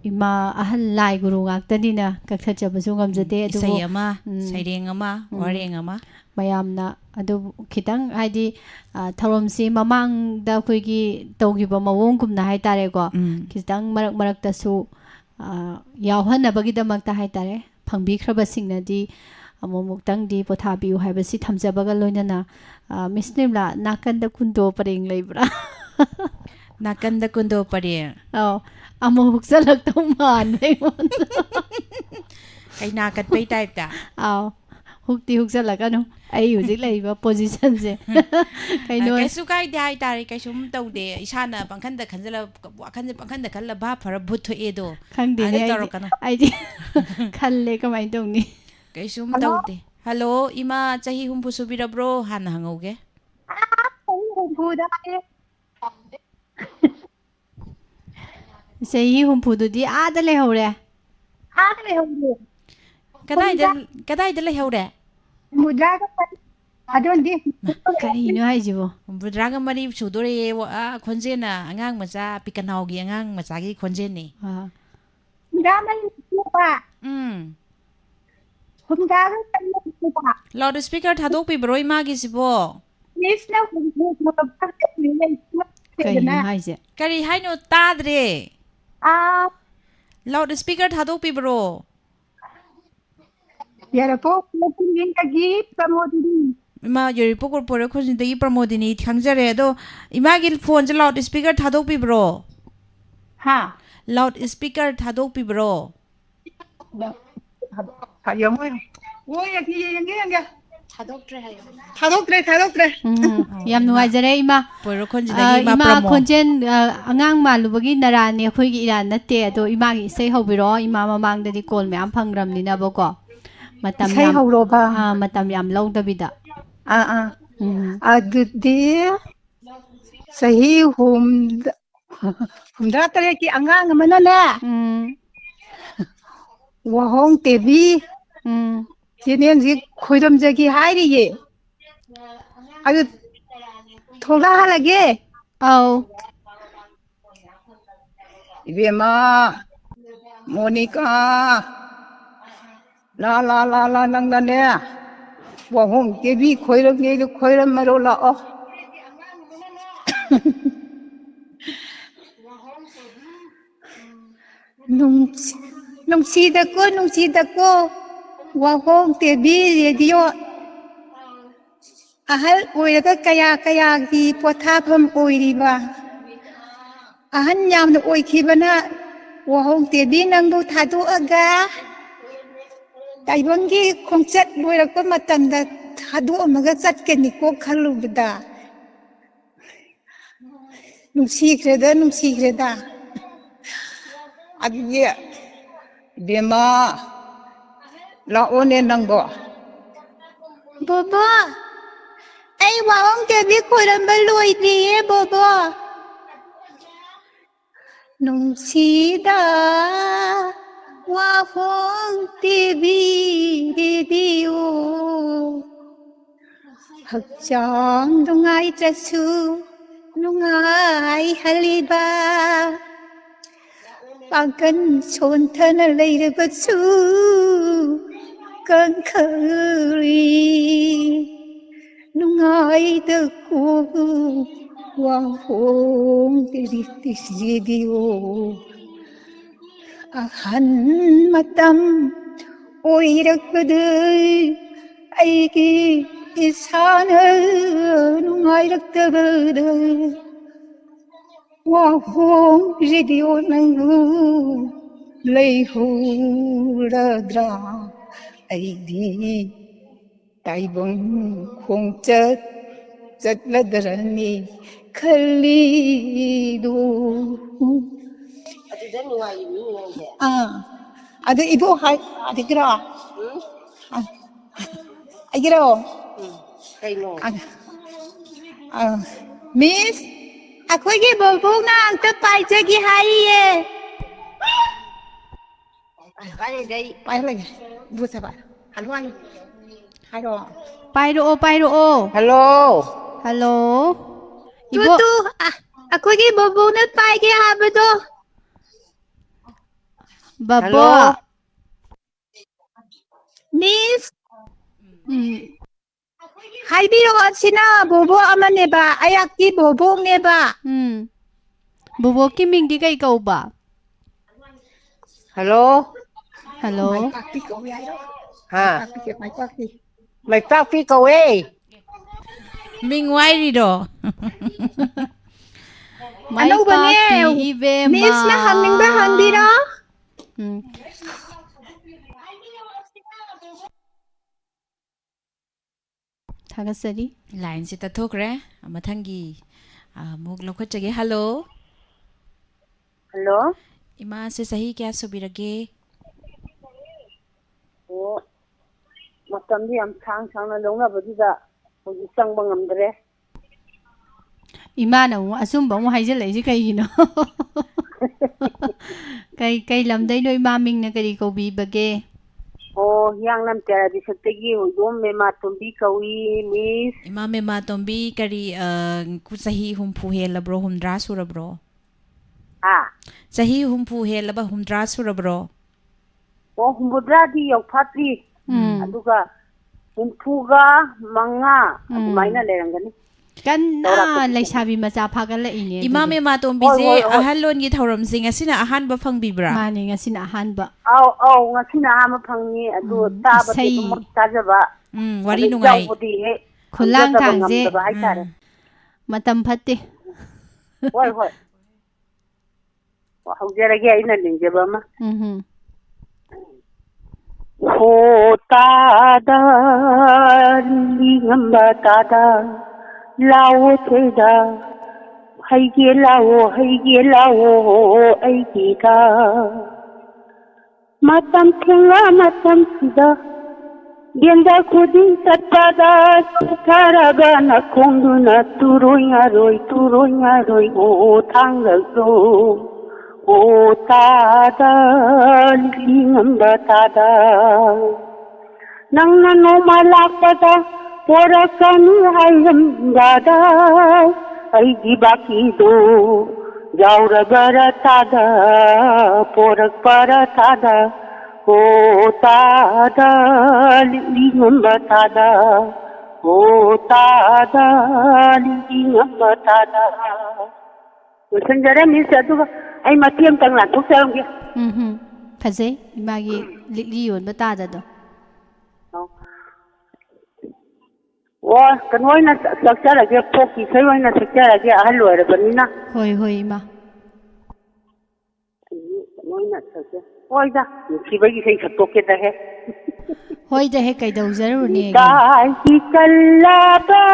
ima ahal lai guru ngaktanina kakthachbasu ngamjate adubu isai ama saireng ama wareng ama mayamna adu khitang haidi tharomsi mamang da khoigi tawgiba mawong gumna hai tare ko khitang marak marak ta su yawhan abagi da makta hai tare phangbi khraba singnadi amomuktang di pothabiu haibasi thamjabaga loinana misnimla nakanda kundo pareng leibra nakanda kundo pareng amo huksalak tong man kay nakat pay type ta hukti huksalak ano ay huzik laiba position se kaino kaysu kay di hay tari kaysum tawde isana pangkhanda khanjala pangkhanda khalla ba phara bhut tho edo khangde ne ai di khalle kamai tongni kaysum tawde hello ima chahi humpu subirabro han hangoge humpu da Sahi humpududi aada lehore. Aada lehore. Kadai da lehore. Mudraga mari. Adondi. Kari ino hai jibo. Mudraga mari sudore khonje na angang macha pikanau gi angang macha gi khonje ni. Mudraga mari pa. Mudraga mari pa. Loud speaker thadok pi broi ma gi sibo. Yes na Kari ino hai je. Kari hai no tadre. Loud speaker thadok pi bro. Yara po pulin kagi pramodini. Ima yari po korpore khojin dagi pramodini thangjare do ima gi phone je loud speaker thadok pi bro. Ha. Loud speaker thadok pi bro. Hayo mo. Wo yaki yang Thadoktre. Yam nuwajare ima. Poro khonji dagi ma ima promo. khonjen angang malubagi narani akhoi gi iran natte ado ima gi sei hobiro ima mamang dadi kol myam phangramni na boko. Matam sei yam hauroba. matam yam lawdabida. Adudi sahi humda tare ki angang amana na. Wahong tebi. Jenen ji khoidam jagi hairi ye. Adu thola halage. Ibema Monica la nang na ne. Wahong tebi khoiram ne khoiram maro la o. Nungsida ko. Wahong tebi radio ahal oiraga kaya gi pothapham oiriba ahan yamna oikhibana wahong tebi nangbu thadoaga taibangi khongchat loirakpa matamda thadoamaga chatkani ko khalubda nungsikreda adi bema laone nangbo Bobo ai wahong tebi khoramba loide Bobo nungsida wahong tebi radio hakchang dungai trasu nungai haliba pagan sonthana leirabasu kankari nungai da ku wahong tis video ahan matam oirakpada aigi 이사는 누가이락다가를 와홍 레디오는 레이후라드라 아이디 따이봉 공짜 ꯆꯠꯂꯗꯔꯅꯤ ꯈꯜꯂꯤꯗꯨ ꯑꯗꯨꯗ ꯅꯨꯡꯉꯥꯏꯔꯤꯕꯅꯤ ꯅꯪꯁꯦ ꯑꯗꯨ ꯏꯕꯣ ꯑꯗꯒꯤꯔꯣ ꯑꯩꯒꯤꯔꯣ ꯀꯩꯅꯣ ꯃꯤꯁ ꯑꯩꯈꯣꯏꯒꯤ ꯕꯣꯕꯣꯛꯅ ꯑꯝꯇ ꯄꯥꯏꯖꯒꯦ ꯍꯥꯏꯌꯦ ꯄꯥꯏꯍꯜꯂꯒꯦ ꯕꯨꯁꯦ ꯄꯥꯏ ꯍꯜꯂꯣ ꯍꯥꯏꯔꯣ पाइरो ꯍꯜꯂꯣ हेलो इबो ꯇꯨ ꯑꯩꯈꯣꯏꯒꯤ ꯕꯣꯕꯣꯛꯅ ꯄꯥꯏꯒꯦ ꯍꯥꯏꯕꯗꯣ बब्बो 미스 하이비로 시나 보보 아마네바 아야키 보보네바 बुबो की मिंग दी कई कहूबा ꯍꯜꯂꯣ हेलो ꯄꯥꯛꯄꯤ ꯀꯧꯋꯦ ꯍꯥꯏꯔꯣ ꯍꯥ ꯃꯥꯏ ꯄꯥꯛꯄꯤ ꯃꯩꯄꯥꯛꯄꯤ ꯀꯧꯋꯦ ꯃꯤꯡꯋꯥꯏꯔꯤꯔꯣ माई ꯑꯅꯧꯕꯅꯦ पापी इबे ꯃꯤꯁꯅ ꯍꯪꯅꯤꯡꯕ ꯍꯪꯕꯤꯔꯣ थागसरी ꯂꯥꯏꯟꯁꯦ ꯇꯠꯊꯣꯛꯈ꯭ꯔꯦ ꯃꯊꯪꯒꯤ ꯑꯃꯨꯛ ꯂꯧꯈꯠꯆꯒꯦ ꯍꯜꯂꯣ ꯍꯜꯂꯣ ꯏꯃꯥꯁꯦ ꯆꯍꯤ ꯀꯌꯥ ꯁꯨꯕꯤꯔꯒꯦ ꯑꯣ ꯃꯇꯝꯗꯤ ꯌꯥꯝ ꯁꯥꯡꯅ ꯂꯧꯅꯕꯗꯨꯗ ꯍꯧꯖꯤꯛ ꯆꯪꯕ ꯉꯝꯗ꯭ꯔꯦ इमाना असुम्ब हाइजल्लैसे कईगिनो कई लमदैनो इमा मिंगना करी कौबीबगे ꯑꯣ ꯍꯤꯌꯥꯡꯂꯝ ꯇꯦꯔꯥꯕꯤꯁꯛꯇꯒꯤ ꯍꯣꯏꯗꯣꯝ ꯃꯦꯃꯥꯇꯣꯝꯕꯤ ꯀꯧꯏ ꯃꯤꯁ ꯏꯃꯥ ꯃꯦꯃꯥ ꯇꯣꯝꯕꯤ ꯀꯔꯤ ꯆꯍꯤ ꯍꯨꯝꯐꯨ ꯍꯦꯜꯂꯕ꯭ꯔꯣ ꯍꯨꯝꯗ꯭ꯔꯥ ꯁꯨꯔꯕ꯭ꯔꯣ ꯆꯍꯤ ꯍꯨꯝꯐꯨ ꯍꯦꯜꯂꯕ ꯍꯨꯝꯗ꯭ꯔꯥ ꯁꯨꯔꯕ꯭ꯔꯣ ꯑꯣ ꯍꯨꯝꯐꯨꯇꯔꯥꯗꯤ ꯌꯧꯐꯥꯠꯇ꯭ꯔꯤ ꯑꯗꯨꯒ ꯍꯨꯝꯐꯨꯒ ꯃꯉꯥ ꯑꯗꯨꯃꯥꯏꯅ ꯂꯩꯔꯝꯒꯅꯤ कन्ना लैसाबी मचा फागलइने इमा मेमा तोम्बीजे अहलोनगी थौरमसिंग असिना अहानबा फंगबिब्रा माने ngasina ahanba ꯑꯧ ꯉꯁꯤꯅ ꯑꯍꯥꯟꯕ ꯐꯪꯉꯤ ꯑꯗꯨ ꯇꯥꯕꯗꯤ ꯑꯗꯨꯝꯃꯛ ꯇꯥꯖꯕ wari nungai खुलांग थांजे ꯍꯥꯏꯇꯥꯔꯦ मतम फत्ते ꯍꯣꯏ ꯍꯧꯖꯔꯒꯦ ꯑꯩꯅ ꯂꯤꯡꯖꯕ ꯑꯃ ꯍꯣ ꯇꯥꯗ ꯂꯤꯉꯝꯕ ꯇꯥꯗ ꯂꯥꯎꯑꯣ ꯊꯣꯏꯗ ꯍꯩꯒꯦ ꯂꯥꯎꯑꯣ ꯑꯩꯒꯤꯗ ꯃꯇꯝ ꯊꯦꯡꯂ ꯃꯇꯝꯁꯤꯗ ꯌꯦꯟꯗ ꯈꯨꯗꯤꯡ ꯆꯠꯄꯗ ꯆꯠꯊꯔꯒ ꯅꯈꯣꯡꯗꯨꯅ ꯇꯨꯔꯣꯏ ꯉꯥꯔꯣꯏ ꯑꯣ ꯊꯥꯡꯂꯛꯂꯣ ꯑꯣ ꯇꯥꯗ ꯂꯤꯉꯝꯕ ꯇꯥꯗ ꯅꯪꯅ ꯅꯣꯡꯃ ꯂꯥꯛꯄꯗ ꯄꯣꯔꯛꯀꯅꯤ ꯍꯥꯏꯔꯝꯕꯗ ꯑꯩꯒꯤ ꯕꯥꯀꯤꯗꯣ ꯌꯥꯎꯔꯕꯔ ꯇꯥꯗ ꯄꯣꯔꯛꯄꯔ ꯇꯥꯗ ꯑꯣ ꯇꯥꯗ ꯂꯤꯉꯝꯕ ꯇꯥꯗ ꯑꯣ ꯇꯥꯗ ꯂꯤꯉꯝꯕ ꯇꯥꯗ ꯂꯣꯏꯁꯤꯟꯖꯔꯦ ꯃꯤꯁ ꯑꯗꯨꯒ ꯑꯩ ꯃꯇꯦꯛ ꯑꯃꯇꯪ ꯂꯥꯟꯊꯣꯛꯆꯔꯝꯒꯦ फजै इमागी लिकली योनबा ताददो ꯑꯣ ꯀꯩꯅꯣ ꯑꯣꯏꯅ ꯆꯠꯆꯔꯒꯦ ꯐꯣꯛꯀꯤ ꯏꯁꯩ ꯑꯣꯏꯅ ꯁꯛꯆꯔꯒꯦ ꯑꯍꯜ ꯑꯣꯏꯔꯕꯅꯤꯅ होई इमा ꯀꯩꯅꯣ ꯑꯣꯏꯅ सके ꯍꯣꯏꯗ ꯅꯨꯡꯁꯤꯕꯒꯤ ꯏꯁꯩ ꯁꯛꯇꯣꯛꯀꯦꯗꯍꯦ होई दहे कैदौजरुने काई कल्लाबा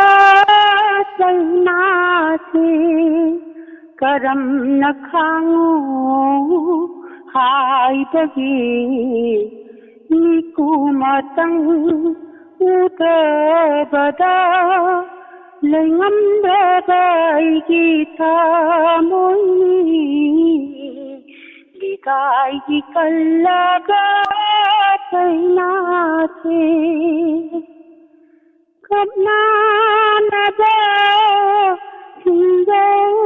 चलनासे करम न खाऊं हाय बगे निकुमतंग उदबदा लेंगम्बदाई गीता मोई लिगाई कल्लाबा चलनासे कबना नबा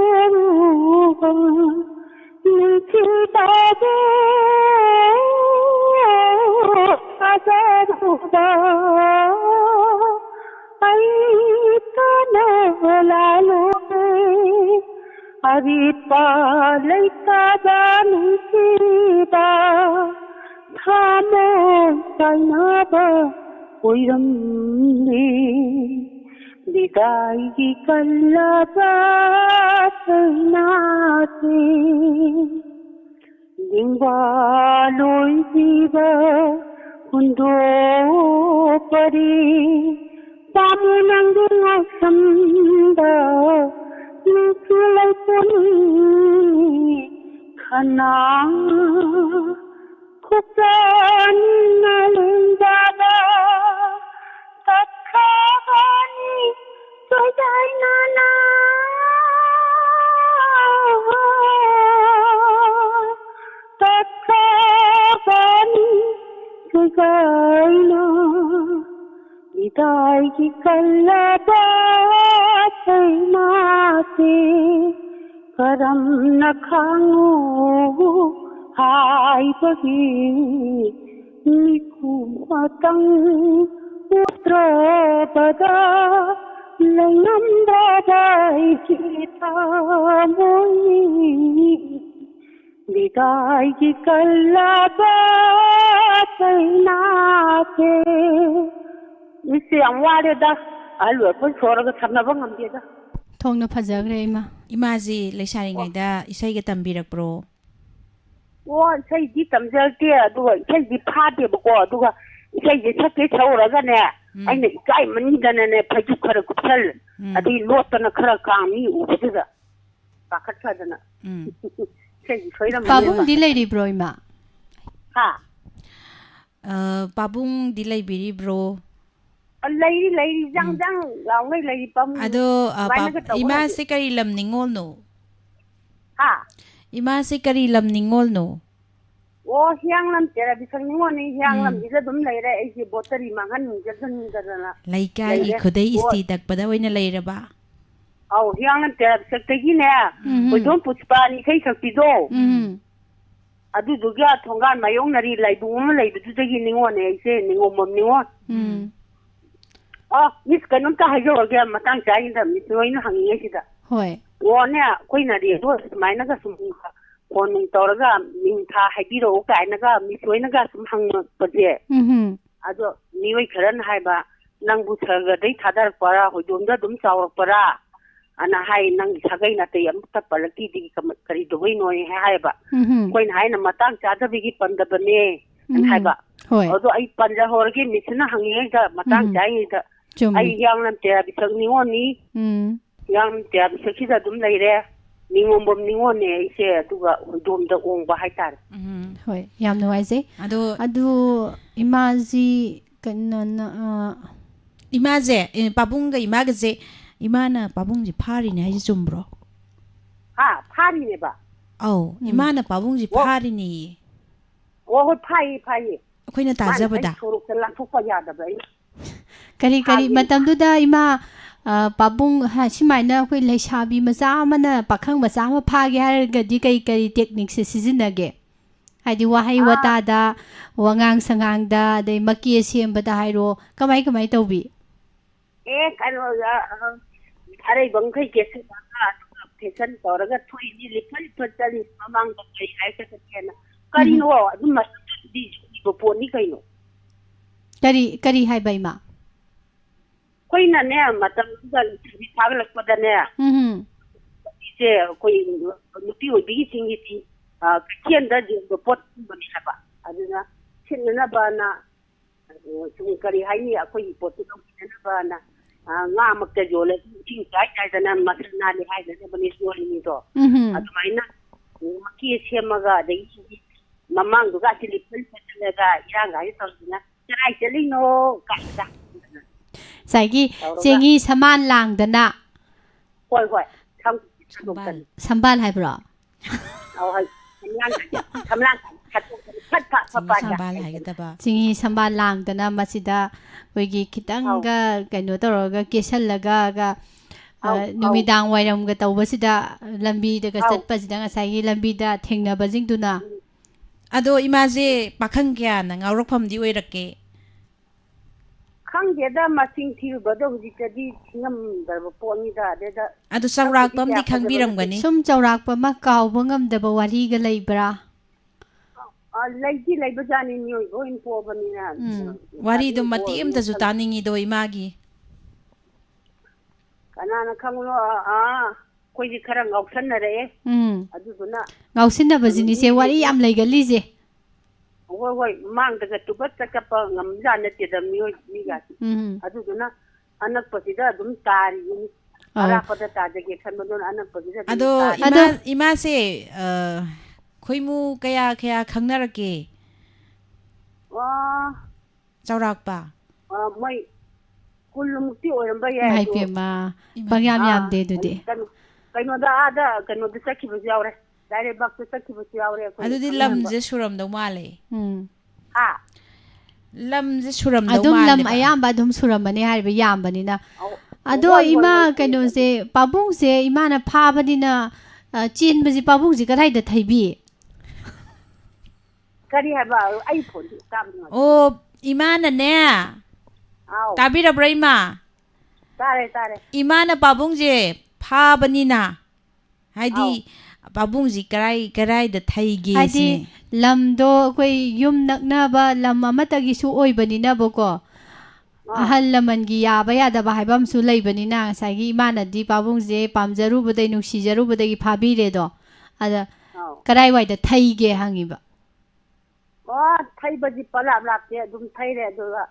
सिंगरूबा निखिताबे अजरूबा ऐतनवलालोबे अरिपालैताबा निखिता थामो साइनाबा ओइरमले विदाई की कल्लबा नाते लिंगालोई जीवा हुंदो परी पामुनंगुंग संदा निचुलपुनी खना खुचानी नलिंगादा तत्खानी सोजाई नाना तत्खानी सोजाई ना विदाई की कल्लबा नाते करम न खांगू हाय बगी निकू मतंग पुत्र पदा लयम दादाई सीता मोई विदाई की कल्लबा नाते इसे अमवारेदा आलू अपन छोरगा थमनबा ngamdeदा थोंना फजग्रे इमा इमाजी लेसारिङैदा इसाइगा तम्बिरक्प्रो ओ इसाइदि तमजते अदुगा इसाइदि फादेबको अदुगा इसाइदि सके छौरगाने आइने इकाइ मनिदने फजु खरा कुसल अदि लोटना खरा कामी उबदुदा पाखटसादना इसाइदि सोइरम पाबुंग दि लेरिब्रो इमा हा पाबुंग दि लेबिरिब्रो लैरी जंग लाउनै लैरी पम अदो इमा से करी लम निंगोलनो हा इमा से करी लम निंगोलनो ओ हियांगलम तेरा बिसंग निंगोनी हियांगलम दिदा दुम लैरे एसी बोतरी मांगन जसन दरना लैका इ खुदै इस्ती तकपदा ओइना लैरबा औ हियांगलम तेरा बिसक्तगी ने बुदुम पुष्पानी खै सक्तिदो अदु दुग्या थोंगान मायोंग नरी लैबुम लैबुदुदगी निंगोने एसे निंगोमम निंगो मिस कनम का हाइजोगे मतंग चाहिदा मिस नोइना हंगिए सिदा होय ओने कोइना रे दो माइना का सुम फोन तौरगा मिंथा हाइबिरो काइनागा मिस नोइनागा सुम हंग पजे अदो निवै खरन हाइबा नंगबु थगदै थादर परा होइदोमदा दुम चावर परा अना हाइ नंग सगै नते अमता पलकी दि करी दोबै नोइ हाइबा कोइना हाइना मतंग चादबिगी पंदबने हाइबा होय अदो आई पंजा होरगे मिसना हंगिएगा मतंग चाहिदा आई यांगलम तेरा बिसक निंगोनी yang tiap sekida dum leire ningom bom ningone ise aduga dum da ongba haitar hoi yam nuaise adu imaji kanna imaje pabunga imagaje imana pabungji phari ne haji chumbro ha phari ne ba au imana pabungji phari ni o ho phai akoina tajabada soruk la thukpa yada ba kari matamduda ima पाबुंग सिमाइना अखोई लेसाबी मचा अमना पाखंग मचा अमा फागे हारगदि कई technique से सिजिनगे हाइदि वाहै वतादा वांगांग संगांगदा दे मकी सेमबदा हाइरो कमाई तौबी ए कनो अरे बंखै केसे फेसन तौरगा थोइनि लिफल फचली ममांग कई हाइका केना करिनो अदुम मसदि पोनी कइनो करी हाइ बाइमा कोई ना ने मतलब विभाग लगपदा ने इसे कोई नुपी ओबिगी सिंगी थी केंदा जो पोट बनि हबा अदुना छिनना बाना सुन करी हाइनी कोई पोट तो छिनना बाना nga makta jole ting kai dana masna le hai dana bani sori ni to adumaina maki semaga dai mamang duga tilipel patalaga iranga ai tawdina chai chelino kaida साइगी चेंगी समान लांगदना होय संबाल हाइब्रो औ हाय समलांग फट संबाल हाइगदबा चेंगी संबाल लांगदना मसिदा कोइगी खितंगा कइनो तोरगा केसलगा नुमिदांग वाइरमगा तौबसिदा लंबीदगा चटपसिदा साइगी लंबीदा थेंगनबजिंगदुना अदो इमाजे पाखंग क्या न ngawrokphamdi oirake khangeda masing thibado hujikadi thingam darba ponida deda adu chawrakpamdi khangbiramgani sum chawrakpa ma kawba ngamdaba wari ga leibra laiji leibajani nioi goin pobani na wari do mati amta ju taningi do imagi ꯀꯅꯥꯅ ꯈꯪꯕꯅꯣ ꯑꯩꯈꯣꯏꯁꯤ ꯈꯔ ꯉꯥꯎꯁꯟꯅꯔꯛꯑꯦ ꯑꯗꯨꯗꯨꯅ ꯉꯥꯎꯁꯤꯟꯅꯕꯁꯤꯅꯤꯁꯦ ꯋꯥꯔꯤ ꯌꯥꯝ ꯂꯩꯒꯜꯂꯤꯁꯦ ꯍꯣꯏ ꯍꯣꯏ ꯃꯥꯡꯗꯒ ꯇꯨꯕꯠ ꯆꯠꯀꯞꯄ ꯉꯝꯖꯥꯠ ꯅꯠꯇꯦꯗ ꯃꯤꯒꯥꯁꯤ ꯑꯗꯨꯗꯨꯅ ꯑꯅꯛꯄꯁꯤꯗ ꯑꯗꯨꯝ ꯇꯥꯔꯤꯅꯤ ꯑꯔꯥꯞꯄꯗ ꯇꯥꯖꯒꯦ ꯈꯟꯕꯗꯨꯅ ꯑꯅꯛꯄꯁꯤꯗ ꯑꯗꯣ ꯑꯗꯨꯝ ꯇꯥꯔꯤ 이마세 ꯈꯣꯏꯃꯨ ꯀꯌꯥ ꯈꯪꯅꯔꯛꯀꯦ ꯆꯥꯎꯔꯥꯛꯄ ꯃꯣꯏ ꯀꯨꯜꯃꯨꯛꯇꯤ ꯑꯣꯏꯔꯝꯕ ꯌꯥꯏ ꯏꯃꯥ ꯑꯗꯣ ꯏꯄꯦꯝꯃ ꯄꯪꯌꯥꯝ ꯌꯥꯝꯗꯦ ꯑꯗꯨꯗꯤ ꯀꯩꯅꯣꯗ ꯀꯩꯅꯣꯗ ꯆꯠꯈꯤꯕꯁꯨ ꯌꯥꯎꯔꯦ ꯂꯥꯏꯔꯩꯕꯥꯛꯇ ꯆꯠꯈꯤꯕꯁꯨ ꯌꯥꯎꯔꯦ ꯑꯩꯈꯣꯏ ꯑꯗꯨꯗꯤ ꯂꯝꯁꯦ ꯁꯨꯔꯝꯗꯧ ꯃꯥꯜꯂꯦ ꯂꯝꯁꯦ ꯁꯨꯔꯝꯗꯧ ꯑꯗꯨꯝ ꯂꯝ ꯃꯥꯜꯂꯦꯕ ꯑꯌꯥꯝꯕ ꯑꯗꯨꯝ ꯁꯨꯔꯝꯕꯅꯤ ꯍꯥꯏꯔꯤꯕ ꯌꯥꯝꯕꯅꯤꯅ ꯑꯗꯣ ꯍꯣꯏ ꯍꯣꯏ ꯏꯃꯥ ꯍꯣꯏ ꯀꯩꯅꯣꯁꯦ ꯄꯥꯕꯨꯡꯁꯦ ꯏꯃꯥꯅ ꯐꯥꯕꯅꯤꯅ ꯆꯦꯟꯕꯁꯦ ꯄꯥꯕꯨꯡꯁꯦ ꯀꯗꯥꯏꯗ ꯊꯩꯕꯤ ꯀꯔꯤ ꯍꯥꯏꯕ ꯑꯩ ꯐꯣꯟꯗꯤ ꯇꯥꯕ ꯑꯣ ꯏꯃꯥꯅꯅꯦ ꯑꯥꯎ ꯇꯥꯕꯤꯔꯕ꯭ꯔꯥ ꯏꯃꯥ ꯇꯥꯔꯦ 이마나 빠붕제 파버니나 하이디 빠붕지 그라이다 타이게 ꯍꯥꯏꯗꯤ ꯂꯝꯗꯣ ꯑꯩꯈꯣ이 ꯌꯨꯝ ꯅꯛꯅꯕ ꯂꯝ ꯑꯃꯇꯒꯤꯁꯨ ꯑꯣꯏꯕꯅꯤꯅꯕꯀꯣ ꯑꯍꯜ ꯂꯃꯟꯒꯤ ꯌꯥꯕ ꯌꯥꯗꯕ ꯍꯥꯏꯕ ꯑꯃꯁꯨ ꯂꯩꯕꯅꯤꯅ ꯉꯁꯥꯏꯒꯤ ꯏꯃꯥꯅꯗꯤ ꯄꯥꯕꯨꯡꯁꯦ ꯄꯥꯝꯖꯔꯨꯕꯗꯩ ꯅꯨꯡꯁꯤꯖꯔꯨꯕꯗꯒꯤ ꯐꯥꯕꯤꯔꯦꯗꯣ ꯑꯗ ꯀꯗꯥꯏꯋꯥꯏꯗ ꯊꯩꯒꯦ ꯍꯪꯉꯤꯕ ꯊꯩꯕꯗꯤ ꯄꯂꯥꯞ ꯂꯥꯞꯇꯦ ꯑꯗꯨꯝ ꯊꯩꯔꯦ ꯑꯗꯨꯒ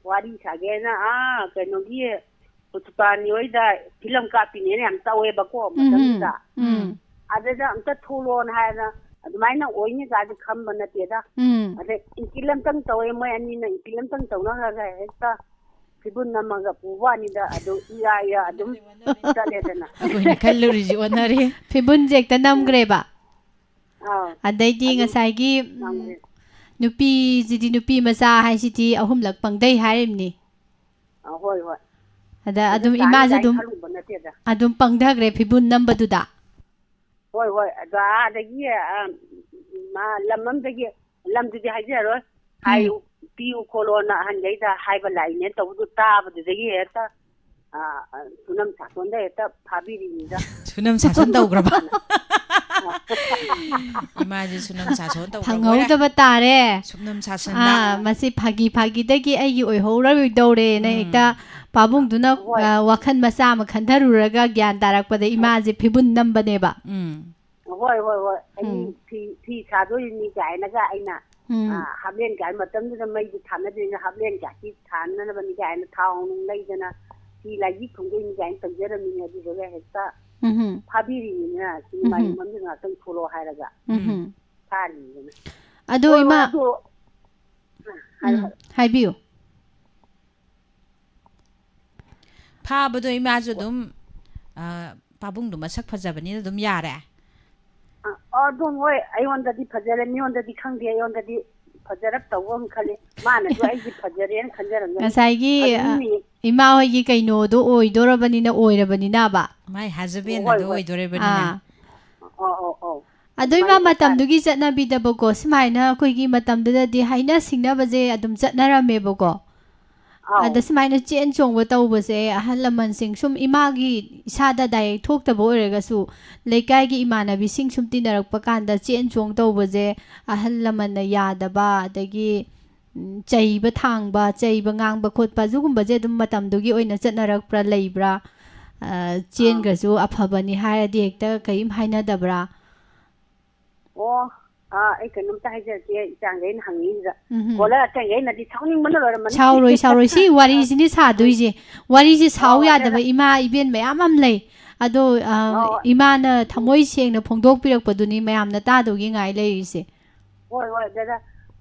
ꯋꯥꯔꯤ ꯁꯥꯒꯦꯅ ꯀꯩꯅꯣꯒꯤ ꯄꯨꯁꯄꯥꯅꯤ ꯍꯣꯏꯗ ꯐꯤꯂꯝ ꯀꯥꯞꯄꯤꯅꯦꯅ ꯌꯥꯝ ꯇꯧꯋꯦꯕꯀꯣ ꯃꯇꯝꯗꯨꯗ ꯑꯗꯨꯗ ꯑꯝꯇ ꯊꯣꯛꯂꯣꯅ ꯍꯥꯏꯔꯅ ꯑꯗꯨꯃꯥꯏꯅ ꯑꯣꯏꯅꯤ ꯀꯥꯏꯗꯤ ꯈꯟꯕ ꯅꯠꯇꯦꯗ ꯑꯗꯩ ꯏꯟꯀꯤꯜ ꯑꯝꯇꯪ ꯇꯧꯋꯦ ꯃꯣꯏ ꯑꯅꯤꯅ ꯏꯟꯀꯤꯜ ꯑꯝꯇꯪ ꯇꯧꯅꯔꯒ ꯍꯦꯛꯇ ꯐꯤꯕꯨꯟ ꯅꯝꯃꯒ ꯄꯨꯕ ꯋꯥꯅꯤꯗ ꯑꯗꯨ ꯏꯔꯥ ꯑꯗꯨꯝ ꯆꯠꯂꯦꯗꯅ ꯑꯩꯈꯣꯏꯅ ꯈꯜꯂꯨꯔꯤꯁꯤ ꯑꯣꯟꯅꯔꯦ ꯐꯤꯕꯨꯟꯁꯦ ꯍꯦꯛꯇ ꯅꯝꯈ꯭ꯔꯦꯕ ꯑꯗꯩꯗꯤ ꯉꯁꯥꯏꯒꯤ ꯅꯨꯄꯤꯁꯤꯗꯤ ꯅꯨꯄꯤ ꯃꯆꯥ ꯍꯥꯏꯁꯤꯗꯤ ꯑꯍꯨꯝꯂꯛ ꯄꯪꯗꯩ ꯍꯥꯏꯔꯤꯕꯅꯤ ꯍꯣꯏ ꯍꯣꯏ ꯑꯗ ꯑꯗꯨꯝ ꯏꯃꯥꯁꯨ ꯑꯗꯨꯝ ꯄꯪꯊꯈ꯭ꯔꯦ ꯐꯤꯕꯨꯟ ꯅꯝꯕꯗꯨꯗ ꯍꯣꯏ ꯍꯣꯏ ꯑꯗꯣ ꯑꯗꯒꯤ ꯂꯝ ꯑꯃꯗꯒꯤ ꯂꯝꯗꯨꯗꯤ ꯍꯥꯏꯖꯔꯣꯏ ꯍꯥꯏꯌꯨ ꯄꯤꯌꯨ ꯈꯣꯠꯂꯣꯅ ꯑꯍꯟꯈꯩꯗ ꯍꯥꯏꯕ ꯂꯥꯛꯏꯅꯦ ꯇꯧꯕꯗꯨ ꯇꯥꯕꯗꯨꯗꯒꯤ ꯍꯦꯛꯇ ꯁꯨꯅꯝ ꯁꯥꯁꯣꯟꯗ ꯍꯦꯛꯇ ꯐꯥꯕꯤꯔꯤꯅꯤꯗ 수남 사선 ꯇꯧꯈ꯭ꯔꯕ 이마지 수남 사선 ꯇꯧꯈ꯭ꯔꯕ ꯐꯪꯍꯧꯗꯕ ꯇꯥꯔꯦ 수남 사선다 ꯃꯁꯤ ꯐꯥꯒꯤꯗꯒꯤ ꯑꯩꯒꯤ ꯑꯣꯏꯍꯧꯔꯣꯏꯗꯧꯔꯦꯅ ꯍꯦꯛꯇ ꯄꯥꯕꯨꯡꯗꯨꯅ ꯋꯥꯈꯜ ꯃꯆꯥ ꯑꯃ ꯈꯟꯊꯔꯨꯔꯒ ꯒ꯭ꯌꯥꯟ ꯇꯥꯔꯛꯄꯗ ꯏꯃꯥꯁꯦ ꯐꯤꯕꯨꯟ ꯅꯝꯕꯅꯦꯕ ꯍꯣꯏ ꯑꯩ ꯐꯤ ꯁꯥꯗꯣꯏꯅꯤ ꯀꯥꯏꯅꯒ ꯑꯩꯅ ꯍꯥꯞꯂꯦꯟ ꯀꯥꯏ ꯃꯇꯝꯗꯨꯗ ꯃꯩꯗꯤ ꯊꯥꯅꯗꯣꯏꯅꯤ ꯍꯥꯞꯂꯦꯟ ꯀꯥꯏꯁꯤ ꯊꯥꯅꯅꯕꯅꯤ ꯀꯥꯏꯅ ꯊꯥꯎ ꯅꯨꯡ ꯂꯩꯗꯅ ꯐꯤ ꯂꯥꯏꯒꯤ ꯊꯨꯡꯗꯣꯏꯅꯤ ꯀꯥꯏꯅ ꯇꯧꯖꯔꯝꯃꯤꯅꯦ ꯑꯗꯨꯗꯨꯒ ꯍꯦꯛꯇ ꯐꯥꯕꯤꯔꯤꯅꯤꯅ ꯁꯤꯅꯦꯃꯥ ꯌꯨꯝꯐꯝꯗ ꯉꯥꯛꯇꯪ ꯊꯣꯛꯂꯛꯑꯣ ꯍꯥꯏꯔꯒ ꯐꯥꯔꯤꯅꯤꯗꯅ ꯑꯗꯣ ꯏꯃꯥ ꯍꯥꯏꯕꯤꯌꯨ ꯐꯥꯕꯗꯣ ꯏꯃꯥꯁꯨ ꯑꯗꯨꯝ ꯄꯥꯕꯨꯡꯗꯣ ꯃꯁꯛ ꯐꯖꯕꯅꯤꯅ ꯑꯗꯨꯝ ꯌꯥꯔꯦ ꯑꯗꯨꯝ ꯍꯣꯏ ꯑꯩꯉꯣꯟꯗꯗꯤ ꯐꯖꯔꯦ ꯃꯤꯉꯣꯟꯗꯗꯤ ꯈꯪꯗꯦ ꯑꯩꯉꯣꯟꯗꯗꯤ ꯐꯖꯔꯞ ꯇꯧꯕ ꯑꯃ ꯈꯜꯂꯤ ꯃꯥꯅꯁꯨ ꯑꯩꯗꯤ ꯐꯖꯔꯦꯅ ꯈꯟꯖꯔꯝꯒꯅꯤ ꯉꯁꯥꯏꯒꯤ ꯏꯃꯥ ꯍꯣꯏꯒꯤ ꯀꯩꯅꯣꯗꯣ ꯑꯣꯏꯔꯕꯅꯤꯅꯕ ꯃꯥꯏ ꯍꯥꯖꯕꯦꯟ ꯑꯗꯨ ꯑꯣꯏꯗꯣꯔꯕꯅꯤꯅ ꯑꯗꯣ ꯏꯃꯥ ꯃꯇꯝꯗꯨꯒꯤ ꯆꯠꯅꯕꯤꯗꯕꯀꯣ ꯁꯨꯃꯥꯏꯅ ꯑꯩꯈꯣꯏꯒꯤ ꯃꯇꯝꯗꯨꯗꯗꯤ ꯍꯥꯏꯅ ꯁꯤꯡꯅꯕꯁꯦ ꯑꯗꯨꯝ ꯆꯠꯅꯔꯝꯃꯦꯕꯀோ ꯑꯗ ꯁꯨꯃꯥꯏꯅ ꯆꯦꯟ ꯆꯣꯡꯕ ꯇꯧꯕꯁꯦ ꯑꯍꯜ ꯂꯃꯟꯁꯤꯡ ꯁꯨꯝ ꯏꯃꯥꯒꯤ ꯏꯁꯥꯗ ꯗꯥꯏꯔꯦꯛ ꯊꯣꯛꯇꯕ ꯑꯣꯏꯔꯒꯁꯨ ꯂꯩꯀꯥꯏꯒꯤ ꯏꯃꯥꯟꯅꯕꯤꯁꯤꯡ ꯁꯨꯝ ꯇꯤꯟꯅꯔꯛꯄ ꯀꯥꯟꯗ ꯆꯦꯟ ꯆꯣꯡ ꯇꯧꯕꯁꯦ ꯑꯍꯜ ꯂꯃꯟꯅ ꯌꯥꯗꯕ ꯑꯗꯒꯤ ꯆꯩꯕ ꯊꯥꯡꯕ ꯆꯩꯕ ꯉꯥꯡꯕ ꯈꯣꯠꯄ ꯑꯗꯨꯒꯨꯝꯕꯁꯦ ꯑꯗꯨꯝ ꯃꯇꯝꯗꯨꯒꯤ ꯑꯣꯏꯅ ꯆꯠꯅꯔꯛꯄ꯭ꯔꯥ ꯂꯩꯕ꯭ꯔꯥ ꯆꯦꯟꯈ꯭ꯔꯁꯨ ꯑꯐꯕꯅꯤ ꯍꯥꯏꯔꯗꯤ ꯍꯦꯛꯇ ꯀꯔꯤꯝ ꯍꯥꯏꯅꯗꯕ꯭ꯔꯥ ꯑꯩ ꯀꯩꯅꯣꯝꯇ ꯍꯥꯏꯖꯔꯛꯀꯦ ꯏꯆꯥꯡꯈꯩꯅ ꯍꯪꯉꯤꯁꯤꯗ ꯀꯣꯂꯔ ꯑꯇꯩꯈꯩꯅꯗꯤ ꯁꯥꯎꯅꯤꯡꯕꯅ ꯂꯣꯏꯔꯝꯃꯅꯤ ꯁꯥꯎꯔꯣꯏ ꯁꯤ ꯋꯥꯔꯤꯁꯤꯅꯤ ꯁꯥꯗꯣꯏꯁꯦ ꯋꯥꯔꯤꯁꯦ ꯁꯥꯎ ꯌꯥꯗꯕ ꯏꯃꯥ ꯏꯕꯦꯟ ꯃꯌꯥꯝ ꯑꯃ ꯂꯩ ꯑꯗꯣ ꯏꯃꯥꯅ ꯊꯃꯣꯏ ꯁꯦꯡꯅ ꯐꯣꯡꯗꯣꯛꯄꯤꯔꯛꯄꯗꯨꯅꯤ ꯃꯌꯥꯝꯅ ꯇꯥꯗꯧꯒꯤ ꯉꯥꯏ ꯂꯩꯔꯤꯁꯦ ꯍꯣꯏ ꯗꯥꯗꯥ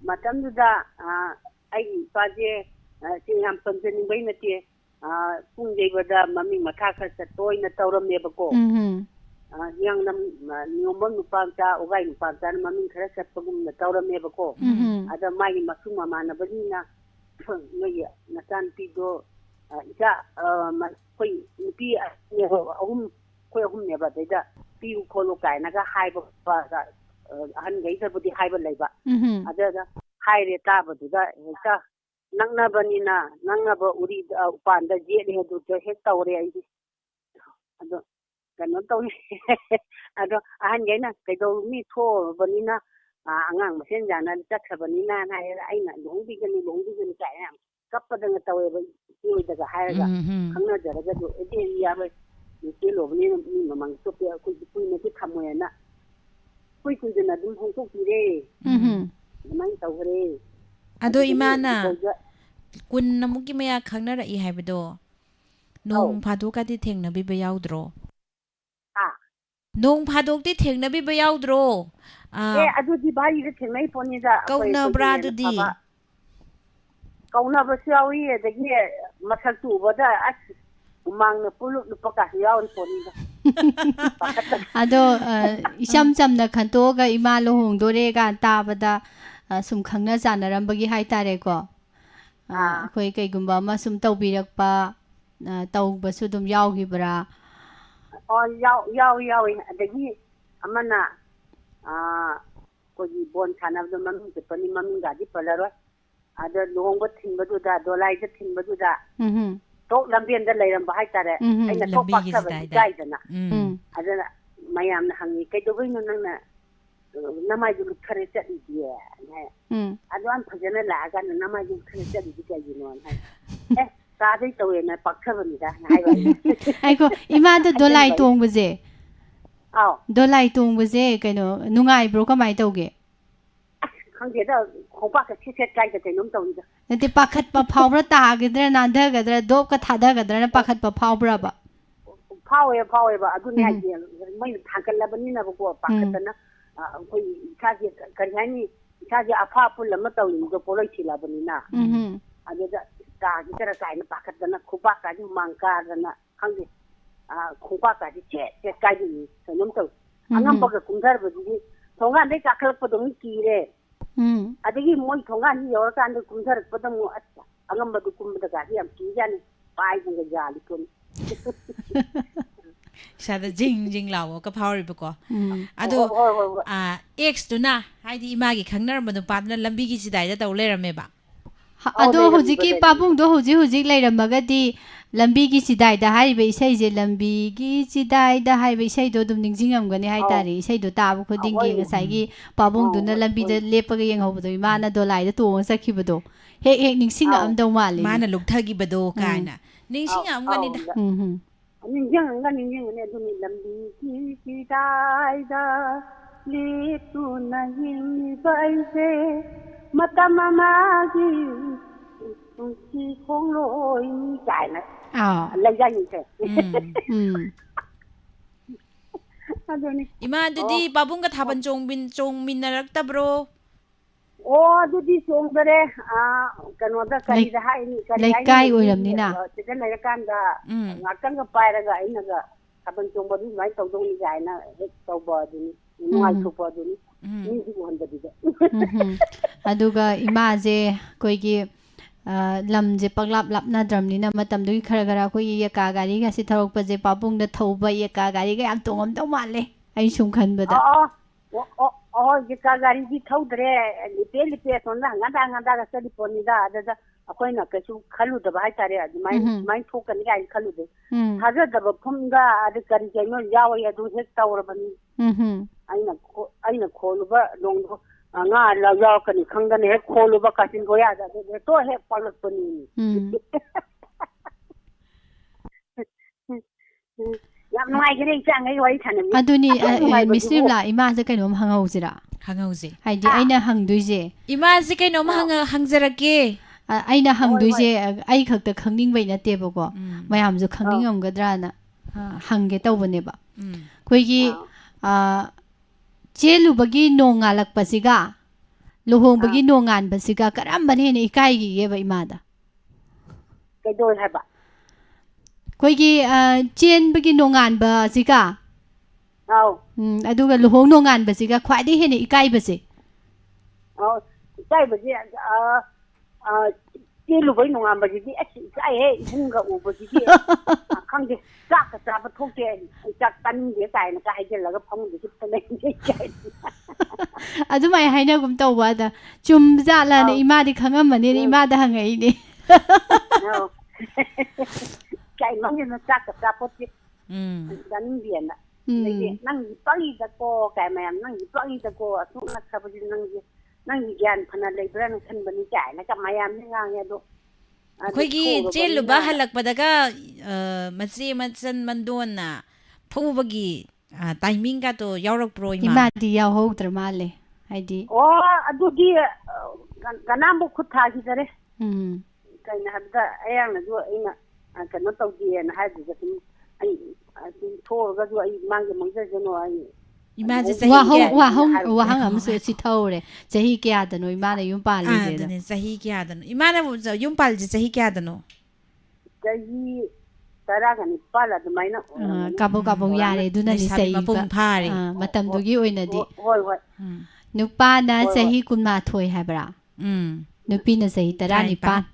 ꯃꯇꯝꯗꯨꯗ ꯑꯩꯒꯤ ꯏꯄꯥꯁꯦ ꯌꯥꯝ ꯄꯟꯖꯅꯤꯡꯕꯩ ꯅꯠꯇꯦ ꯄꯨꯡ ꯌꯩꯕꯗ ꯃꯃꯤꯡ ꯃꯊꯥ ꯈꯔ ꯆꯠꯄ ꯑꯣꯏꯅ ꯇꯧꯔꯝꯃꯦꯕꯀꯣ ꯌꯥꯡꯅꯝ ꯅꯤꯌꯣꯝꯕꯝ ꯅꯨꯄꯥꯃꯆꯥ ꯎꯒꯥꯏ ꯅꯨꯄꯥꯃꯆꯥꯅ ꯃꯃꯤꯡ ꯈꯔ ꯆꯠꯄꯒꯨꯝꯅ ꯇꯧꯔꯝꯃꯦꯕꯀꯣ ꯑꯗ ꯃꯥꯒꯤ ꯃꯁꯨꯡ ꯃꯃꯥꯟꯅꯕꯅꯤꯅ ꯅꯣꯏꯒꯤ ꯅꯆꯥꯅꯨꯄꯤꯗꯣ ꯏꯆꯥ ꯑꯩꯈꯣꯏ ꯅꯨꯄꯤ ꯑꯩꯈꯣꯏ ꯑꯍꯨꯝꯅꯦꯕ ꯑꯗꯩꯗ ꯄꯤꯌꯨ ꯈꯣꯠꯂꯨ ꯀꯥꯏꯅꯒ ꯍꯥꯏꯕ ꯑꯍꯟꯈꯩꯗꯕꯨꯗꯤ ꯍꯥꯏꯕ ꯂꯩꯕ ꯑꯗꯨꯗ ꯍꯥꯏꯔꯦ ꯇꯥꯕꯗꯨꯗ ꯍꯦꯛꯇ ꯅꯛꯅꯕꯅꯤꯅ ꯅꯛꯅꯕ ꯎꯔꯤꯗ ꯎꯄꯥꯟꯗ ꯌꯦꯠꯂꯦ ꯑꯗꯨꯗ ꯍꯦꯛ ꯇꯧꯔꯦ ꯑꯩꯗꯤ ꯑꯗꯣ ꯀꯩꯅꯣ ꯇꯧꯏ ꯑꯗꯣ ꯑꯍꯟꯈꯩꯅ ꯀꯩꯗꯧꯅꯤ ꯊꯣꯛꯑꯕꯅꯤꯅ ꯑꯉꯥꯡ ꯃꯁꯦꯟ ꯌꯥꯅ ꯆꯠꯈ꯭ꯔꯕꯅꯤꯅ ꯍꯥꯏꯔ ꯑꯩꯅ ꯂꯨꯍꯣꯡꯕꯤꯒꯅꯤ ꯀꯥꯏꯅ ꯌꯥꯝ ꯀꯞꯄꯗꯪ ꯇꯧꯋꯦꯕ ꯏꯆꯦꯍꯣꯏꯗꯒ ꯍꯥꯏꯔꯒ ꯈꯪꯅꯖꯔꯒꯁꯨ ꯑꯩꯗꯤ ꯌꯥꯔꯣꯏ ꯏꯆꯦ ꯂꯣꯕꯅꯤꯅ ꯃꯤ ꯃꯃꯥꯡ ꯆꯣꯞꯄꯦ ꯑꯩꯈꯣꯏꯗꯤ ꯀꯨꯏꯅꯗꯤ ꯊꯝꯃꯣꯏꯅ ꯀꯨꯏꯅ ꯑꯗꯨꯝ ꯍꯣꯡꯗꯣꯛꯄꯤꯔꯦ ꯑꯗꯨꯃꯥꯏꯅ ꯇꯧꯈ꯭ꯔꯦ ꯑꯗꯣ ꯏꯃꯥꯅ ꯀꯨꯟꯃꯨꯛꯀꯤ ꯃꯌꯥ ꯈꯪꯅꯔꯛꯏ ꯍꯥꯏꯕꯗꯣ ꯅꯣꯡ ꯐꯥꯗꯣꯛꯀꯗꯤ ꯊꯦꯡꯅꯕꯤꯕ ꯌꯥꯎꯗ꯭ꯔꯣ ꯅꯣꯡ ꯐꯥꯗꯣꯛꯇꯤ ꯊꯦꯡꯅꯕꯤꯕ ꯌꯥꯎꯗ꯭ꯔꯣ ꯑꯗꯨꯗꯤ ꯚꯥꯔꯤꯗ ꯊꯦꯡꯅꯩ ꯄꯣꯠꯅꯤꯗ ꯀꯧꯅꯕ꯭ꯔꯥ ꯑꯗꯨꯗꯤ ꯀꯧꯅꯕꯁꯨ ꯌꯥꯎꯏ ꯑꯗꯒꯤ ꯃꯁꯛꯇꯨ ꯎꯕꯗ ꯑꯁ ꯍꯨꯃꯥꯡꯅ ꯄꯨꯂꯨꯞ ꯂꯨꯞꯄꯀꯥꯁꯨ ꯌꯥꯎꯔꯤ ꯄꯣꯠꯅꯤꯗ ꯑꯗꯣ ꯏꯆꯝ ꯆꯝꯅ ꯈꯟꯇꯣꯛꯑꯒ ꯏꯃꯥ ꯂꯨꯍꯣꯡꯗꯣꯔꯦꯒ ꯇꯥꯕꯗ ꯁꯨꯝ ꯈꯪꯅ ꯆꯥꯟꯅꯔꯝꯕꯒꯤ ꯍꯥꯏꯇꯥꯔꯦꯀꯣ ꯑꯩꯈꯣꯏ ꯀꯩꯒꯨꯝꯕ ꯑꯃ ꯁꯨꯝ ꯇꯧꯕꯤꯔꯛꯄ ꯇꯧꯕꯁꯨ ꯑꯗꯨꯝ ꯌꯥꯎꯈꯤꯕ꯭ꯔꯥ ꯌꯥꯎꯏ ꯑꯗꯒꯤ ꯑꯃꯅ ꯑꯩꯈꯣꯏꯒꯤ ꯕꯣꯟ ꯁꯥꯟꯅꯕꯗꯣ ꯃꯃꯤꯡ ꯆꯠꯄꯅꯤ ꯃꯃꯤꯡꯒꯗꯤ ꯄꯜꯂꯔꯣꯏ ꯑꯗ ꯂꯨꯍꯣꯡꯕ ꯊꯤꯟꯕꯗꯨꯗ ꯗꯣꯂꯥꯏꯗ ꯊꯤꯟꯕꯗꯨꯗ ꯇꯣꯛ ꯂꯝꯕꯦꯟꯗ ꯂꯩꯔꯝꯕ ꯍꯥꯏꯇꯥꯔꯦ ꯑꯩꯅ ꯇꯣꯛ ꯄꯥꯛꯊꯕ ꯏꯀꯥꯏꯗꯅ ꯑꯗꯨꯅ ꯃꯌꯥꯝꯅ ꯍꯪꯉꯤ ꯀꯩꯗꯧꯕꯩꯅꯣ ꯅꯪꯅ ꯅꯃꯥꯏꯗꯨ ꯂꯨꯛꯊꯔ ꯆꯠꯂꯤꯗꯤ ꯍꯥꯏ ꯑꯗꯨ ꯌꯥꯝ ꯐꯖꯅ ꯂꯥꯛꯑꯀꯥꯟꯗ ꯅꯃꯥꯏꯗꯨ ꯂꯨꯛꯊꯔ ꯆꯠꯂꯤꯗꯤ ꯀꯩꯒꯤꯅꯣ ꯍꯥꯏ ꯀꯥꯗꯩ ꯇꯧꯋꯦꯅ ꯄꯥꯛꯊꯕꯅꯤꯗ ꯍꯥꯏꯕ ꯑꯩꯀꯣ ꯏꯃꯥꯗ ꯗꯣꯂꯥꯏ ꯇꯣꯡꯕꯁꯦ ꯗꯣꯂꯥꯏ ꯇꯣꯡꯕꯁꯦ ꯀꯩꯅꯣ ꯅꯨꯡꯉꯥꯏꯕ꯭ꯔꯣ ꯀꯃꯥꯏꯅ ꯇꯧꯒꯦ ꯈꯪꯗꯦꯗ ꯈꯣꯡꯄꯥꯛꯀ ꯁꯦꯠ ꯀꯥꯏꯗ ꯀꯩꯅꯣꯝ ꯇꯧꯔꯤꯗ ꯅꯠꯇꯦ ꯄꯥꯈꯠꯄ ꯐꯥꯎꯕ꯭ꯔꯥ ꯇꯥꯒꯗ꯭ꯔꯥ ꯅꯥꯟꯊꯒꯗ꯭ꯔꯥ ꯗꯣꯞꯀ ꯊꯥꯗꯒꯗ꯭ꯔꯥꯅ ꯄꯥꯈꯠꯄ ꯐꯥꯎꯕ꯭ꯔꯕ ꯐꯥꯎꯋꯦꯕ ꯑꯗꯨꯅꯦ ꯍꯥꯏꯁꯦ ꯃꯣꯏꯅ ꯊꯥꯡꯒꯠꯂꯕꯅꯤꯅꯕꯀꯣ ꯄꯥꯈꯠꯇꯅ ꯑꯩꯈꯣꯏ ꯏꯁꯥꯁꯦ ꯀꯔꯤ ꯍꯥꯏꯅꯤ ꯏꯁꯥꯁꯦ ꯑꯐꯥ ꯑꯄꯨꯜ ꯑꯃ ꯇꯧꯔꯤꯅꯤꯗꯣ ꯄꯣꯠꯂꯣꯏ ꯁꯤꯜꯂꯕꯅꯤꯅ ꯑꯗꯨꯗ ꯇꯥꯈꯤꯗꯔ ꯀꯥꯏꯅ ꯄꯥꯈꯠꯇꯅ ꯈꯨꯄꯥꯛꯀꯥꯁꯦ ꯍꯨꯃꯥꯡ ꯀꯥꯗꯅ ꯈꯪꯗꯦ ꯈꯣꯡꯄꯥꯛꯀꯥꯁꯦ ꯁꯦꯠ ꯀꯥꯏꯗꯣꯏꯅꯤ ꯀꯩꯅꯣꯝ ꯇꯧꯏ ꯑꯉꯝꯕꯒ ꯀꯨꯝꯊꯔꯕꯗꯨꯗꯤ ꯊꯣꯡꯒꯥꯟꯗꯩ ꯀꯥꯈꯠꯂꯛꯄꯗ ꯑꯃꯨꯛ ꯀꯤꯔꯦ ꯑꯗꯒꯤ ꯃꯣꯏ ꯊꯣꯡꯒꯥꯟꯁꯤ ꯌꯧꯔꯀꯥꯟꯗ ꯀꯨꯝꯊꯔꯛꯄꯗ ꯑꯃꯨꯛ ꯑꯁ ꯑꯉꯝꯕꯗꯨ ꯀꯨꯝꯕꯗꯒꯥꯁꯤ ꯌꯥꯝ ꯀꯤꯖꯥꯅꯤ ꯄꯥꯏꯕꯒ ꯌꯥꯜꯂꯤ ꯄꯣꯠꯅꯤ ꯏꯁꯥꯗ ꯖꯤꯡ ꯖꯤꯡ ꯂꯥꯎꯕꯒ ꯐꯥꯎꯔꯤꯕꯀꯣ ꯑꯗꯣ ꯑꯦꯛꯁꯇꯨꯅ ꯍꯥꯏꯗꯤ ꯏꯃꯥꯒꯤ ꯈꯪꯅꯔꯝꯕ ꯅꯨꯄꯥꯗꯨꯅ ꯂꯝꯕꯤꯒꯤ ꯆꯤꯗꯥꯏꯗ ꯇꯧ ꯂꯩꯔꯝꯃꯦꯕ ꯑꯗꯣ ꯍꯧꯖꯤꯛꯀꯤ ꯄꯥꯕꯨꯡꯗꯣ ꯍꯧꯖꯤꯛ ꯂꯩꯔꯝꯃꯒꯗꯤ ꯂꯝꯕꯤꯒꯤ ꯆꯤꯗꯥꯏꯗ ꯍꯥꯏꯔꯤꯕ ꯏꯁꯩꯁꯦ ꯂꯝꯕꯤꯒꯤ ꯆꯤꯗꯥꯏꯗ ꯍꯥꯏꯕ ꯏꯁꯩꯗꯣ ꯑꯗꯨꯝ ꯅꯤꯡꯁꯤꯡꯉꯝꯒꯅꯤ ꯍꯥꯏꯇꯥꯔꯦ ꯏꯁꯩꯗꯣ ꯇꯥꯕ ꯈꯨꯗꯤꯡꯒꯤ ꯉꯁꯥꯏꯒꯤ ꯄꯥꯕꯨꯡꯗꯨꯅ ꯂꯝꯕꯤꯗ ꯂꯦꯞꯄꯒ ꯌꯦꯡꯍꯧꯕꯗꯣ ꯏꯃꯥꯅ ꯗꯣꯂꯥꯏꯗ ꯇꯣꯡꯉ ꯆꯠꯈꯤꯕꯗꯣ ꯍꯦꯛ ꯅꯤꯡꯁꯤꯡꯉꯛꯑꯝꯗꯧ ꯃꯥꯜꯂꯦ ꯃꯥꯅ ꯂꯨꯛꯊꯈꯤꯕꯗꯣ ꯀꯥꯏꯅ ꯅꯤꯡꯁꯤꯡꯉꯝꯒꯅꯤꯗ ꯅꯤꯡꯁꯤꯡꯉꯝꯒꯅꯤ ꯑꯗꯨꯅꯤ ꯂꯝꯕꯤꯒꯤ ꯆꯤꯗꯥꯏꯗ ꯂꯦꯞꯇꯨꯅ ꯌꯦꯡꯂꯤꯕ ꯑꯩꯁꯦ ꯃꯇꯝ ꯑꯃꯒꯤ ꯄꯨꯟꯁꯤ ꯈꯣꯡꯂꯣꯏꯅꯤ ꯀꯥꯏꯅ ꯂꯩꯖꯥꯏꯅꯤꯁꯦ ꯑꯗꯨꯅꯤ ꯏꯃꯥ ꯑꯗꯨꯗꯤ ꯄꯥꯕꯨꯡꯒ ꯊꯥꯕꯜ ꯆꯣꯡꯃꯤꯟꯅꯔꯛꯇꯕ꯭ꯔꯣ ꯑꯗꯨꯗꯤ ꯆꯣꯡꯗꯔꯦ ꯀꯩꯅꯣꯗ ꯀꯔꯤꯗ ꯍꯥꯏꯅꯤ ꯂꯩꯀꯥꯏ ꯑꯣꯏꯔꯝꯅꯤꯅ ꯁꯤꯗ ꯂꯩꯔꯀꯥꯟꯗ ꯉꯥꯛꯇꯪꯒ ꯄꯥꯏꯔꯒ ꯑꯩꯅꯒ ꯊꯥꯕꯜ ꯆꯣꯡꯕꯗꯨ ꯑꯗꯨꯃꯥꯏꯅ ꯇꯧꯗꯧꯅꯤ ꯀꯥꯏꯅ ꯍꯦꯛ ꯇꯧꯕ ꯑꯗꯨꯅꯤ ꯅꯨꯡꯉꯥꯏꯊꯣꯛꯄ ꯑꯗꯨꯅꯤ ꯃꯤꯁꯨ ꯎꯍꯟꯗꯕꯤꯗ ꯑꯗꯨꯒ ꯏꯃꯥꯁꯦ ꯑꯩꯈꯣꯏꯒꯤ ꯂꯝꯁꯦ ꯄꯛꯂꯥꯞ ꯂꯥꯞꯅꯗ꯭ꯔꯕꯅꯤꯅ ꯃꯇꯝꯗꯨꯒꯤ ꯈꯔ ꯑꯩꯈꯣꯏꯒꯤ ꯌꯦꯀꯥ ꯒꯥꯔꯤꯒꯁꯤ ꯊꯧꯔꯛꯄꯁꯦ ꯄꯥꯕꯨꯡꯗ ꯊꯧꯕ ꯌꯦꯀꯥ ꯒꯥꯔꯤꯒ ꯌꯥꯝ ꯇꯣꯡꯉꯝꯗꯧ ꯃꯥꯜꯂꯦ ꯑꯩ ꯁꯨꯝ ꯈꯟꯕꯗ ꯌꯦꯀꯥ ꯒꯥꯔꯤꯗꯤ ꯊꯧꯗ꯭ꯔꯦ ꯂꯤꯄꯦ ꯑꯁꯣꯝꯗ ꯍꯪꯒꯥꯟꯗꯥꯒ ꯆꯠꯂꯤ ꯄꯣꯠꯅꯤꯗ ꯑꯗꯨꯗ ꯑꯩꯈꯣꯏꯅꯀꯩꯁꯨ ꯈꯜꯂꯨꯗꯕ ꯍꯥꯏꯇꯥꯔꯦ ꯑꯗꯨꯃꯥꯏꯅ ꯊꯣꯛꯀꯅꯤ ꯀꯥꯏꯅ ꯈꯜꯂꯨꯗꯦ ꯊꯥꯖꯗꯕ ꯐꯨꯝꯗ ꯑꯗꯨ ꯀꯔꯤ ꯀꯩꯅꯣ ꯌꯥꯎꯋꯤ ꯑꯗꯨ ꯍꯦꯛ ꯇꯧꯔꯕꯅꯤ ꯑꯩꯅ ꯈꯣꯜꯂꯨꯕ ꯂꯣꯡꯗꯣ ꯉꯥ ꯌꯥꯎꯔꯛꯀꯅꯤ ꯈꯪꯗꯅ ꯍꯦꯛ ꯈꯣꯜꯂꯨꯕ ꯀꯥꯆꯤꯟ ꯀꯣꯌꯥꯗ ꯑꯗꯨ ꯍꯦꯛ ꯄꯥꯛꯂꯛꯄꯅꯤ ꯌꯥꯝ ꯅꯨꯡꯉꯥꯏꯈ꯭ꯔꯦ ꯏꯆꯥꯉꯩ ꯋꯥꯔꯤ ꯁꯥꯟꯅꯕꯤ ꯑꯗꯨꯅꯤ ꯃꯤꯁ ꯕꯤꯝꯂꯥ ꯏꯃꯥꯁꯦ ꯀꯩꯅꯣꯝ ꯍꯪꯍꯧꯁꯤꯔꯥ ꯍꯪꯍꯧꯁꯦ ꯍꯥꯏꯗꯤ ꯑꯩꯅ ꯍꯪꯗꯣꯏꯁꯦ ꯏꯃꯥꯁꯦ ꯀꯩꯅꯣꯝ ꯍꯪꯖꯔꯛꯀꯦ ꯑꯩꯅ ꯍꯪꯗꯣꯏꯁꯦ ꯑꯩ ꯈꯛꯇ ꯈꯪꯅꯤꯡꯕꯩ ꯅꯠꯇꯦꯕꯀꯣ ꯃꯌꯥꯝꯁꯨ ꯈꯪꯅꯤꯡꯉꯝꯒꯗ꯭ꯔꯥꯅ ꯍꯪꯒꯦ ꯇꯧꯕꯅꯦꯕ ꯑꯩꯈꯣꯏꯒꯤ ꯆꯦꯜꯂꯨꯕꯒꯤ ꯅꯣꯡ ꯉꯥꯜꯂꯛꯄꯁꯤꯒ ꯂꯨꯍꯣꯡꯕꯒꯤ ꯅꯣꯡ ꯉꯥꯟꯕꯁꯤꯒ ꯀꯔꯝꯕꯅ ꯍꯦꯟꯅ ꯏꯀꯥꯏꯈꯤꯒꯦꯕ ꯏꯃꯥꯗ ꯀꯩꯗꯧꯋꯦ ꯍꯥꯏꯕ ꯑꯩꯈꯣꯏꯒꯤ ꯆꯦꯟꯕꯒꯤ ꯅꯣꯡꯉꯥꯟꯕꯁꯤꯒ ꯑꯗꯨꯒ ꯂꯨꯍꯣꯡ ꯅꯣꯡꯉꯥꯟꯕꯁꯤꯒ ꯈ꯭ꯋꯥꯏꯗꯒꯤ ꯍꯦꯟꯅ ꯏꯀꯥꯏꯕꯁꯦ ꯏꯀꯥꯏꯕꯁꯦ ꯆꯦꯜꯂꯨꯕꯩ ꯅꯣꯡꯉꯥꯟꯕꯁꯤꯗꯤ ꯑꯁ ꯏꯀꯥꯏꯍꯦ ꯏꯕꯨꯡꯒ ꯎꯕꯁꯤꯗꯤ ꯈꯪꯗꯦ ꯆꯥꯛꯀ ꯆꯥꯕ ꯊꯣꯛꯇꯦ ꯑꯩ ꯆꯥꯛ ꯆꯥꯅꯤꯡꯗꯦ ꯀꯥꯏꯅꯒ ꯍꯥꯏꯖꯤꯜꯂꯒ ꯐꯃꯨꯡꯗ ꯍꯤꯞꯄ ꯂꯩꯅꯤ ꯏꯀꯥꯏ ꯑꯗꯨꯃꯥꯏꯅ ꯍꯥꯏꯅꯒꯨꯝ ꯇꯧꯕ ꯑꯗ ꯆꯨꯝꯖꯥꯠꯂꯅ ꯏꯃꯥꯗꯤ ꯈꯪꯉꯝꯃꯅꯤꯅ ꯏꯃꯥꯗ ꯍꯪꯉꯛꯏꯅꯦ ꯏꯀꯥꯏꯃꯟꯗꯅ ꯆꯥꯛꯀ ꯆꯥꯄꯣꯠꯇꯦ ꯆꯥꯅꯤꯡꯗꯦꯅ ꯑꯗꯒꯤ ꯅꯪꯒꯤ ꯄꯪꯉꯤꯗꯀꯣ ꯀꯥꯏ ꯃꯌꯥꯝ ꯅꯪꯒꯤ ꯄꯪꯉꯤꯗꯀꯣ ꯑꯁꯨꯛ ꯅꯛꯈ꯭ꯔꯕꯗꯤ ꯅꯪꯒꯤ ꯒ꯭ꯌꯥꯟ ꯐꯅ ꯂꯩꯕ꯭ꯔꯥꯅ ꯈꯟꯕꯅꯤ ꯀꯥꯏꯅꯒ ꯃꯌꯥꯝꯅ ꯉꯥꯡꯉꯦ ꯑꯗꯣ ꯑꯩꯈꯣꯏꯒꯤ ꯆꯦꯜꯂꯨꯕ ꯍꯜꯂꯛꯄꯗꯒ ꯃꯆꯦ ꯃꯆꯟ ꯃꯟꯗꯣꯟꯅ ꯐꯨꯕꯒꯤ ꯇꯥꯏꯃꯤꯡꯒꯗꯣ ꯌꯥꯎꯔꯛꯄ꯭ꯔꯣ 이마디 야호우들 말래 하이디 ꯑꯗꯨꯗꯤ ꯀꯅꯥꯝꯕꯨ ꯈꯨꯠ ꯊꯥꯈꯤꯗꯔꯦ ꯀꯩꯅꯣ ꯍꯥꯏꯕꯗ ꯑꯌꯥꯡꯅꯁꯨ ꯑꯩꯅ ꯀꯩꯅꯣ ꯇꯧꯗꯦꯅ ꯍꯥꯏꯕꯗꯨꯗ ꯁꯨꯝ ꯑꯩ ꯊꯣꯛꯑꯒꯁꯨ ꯑꯩ ꯃꯥꯡꯖꯅꯣ ꯑꯩ 이마지 자희 와항 아무서 시타오래 자희 깨야다노 이마나 윤빨리제다 네 자희 깨야다노 이마나 윤빨지 자희 깨야다노 자희 따라가니 빨라 ꯑꯗꯨꯃꯥꯏꯅ 까보까보 야래 누나니 세이바 마땀두기 오이나디 누빠나 자희 군마토이 하브라 누피나 자희 따라니빠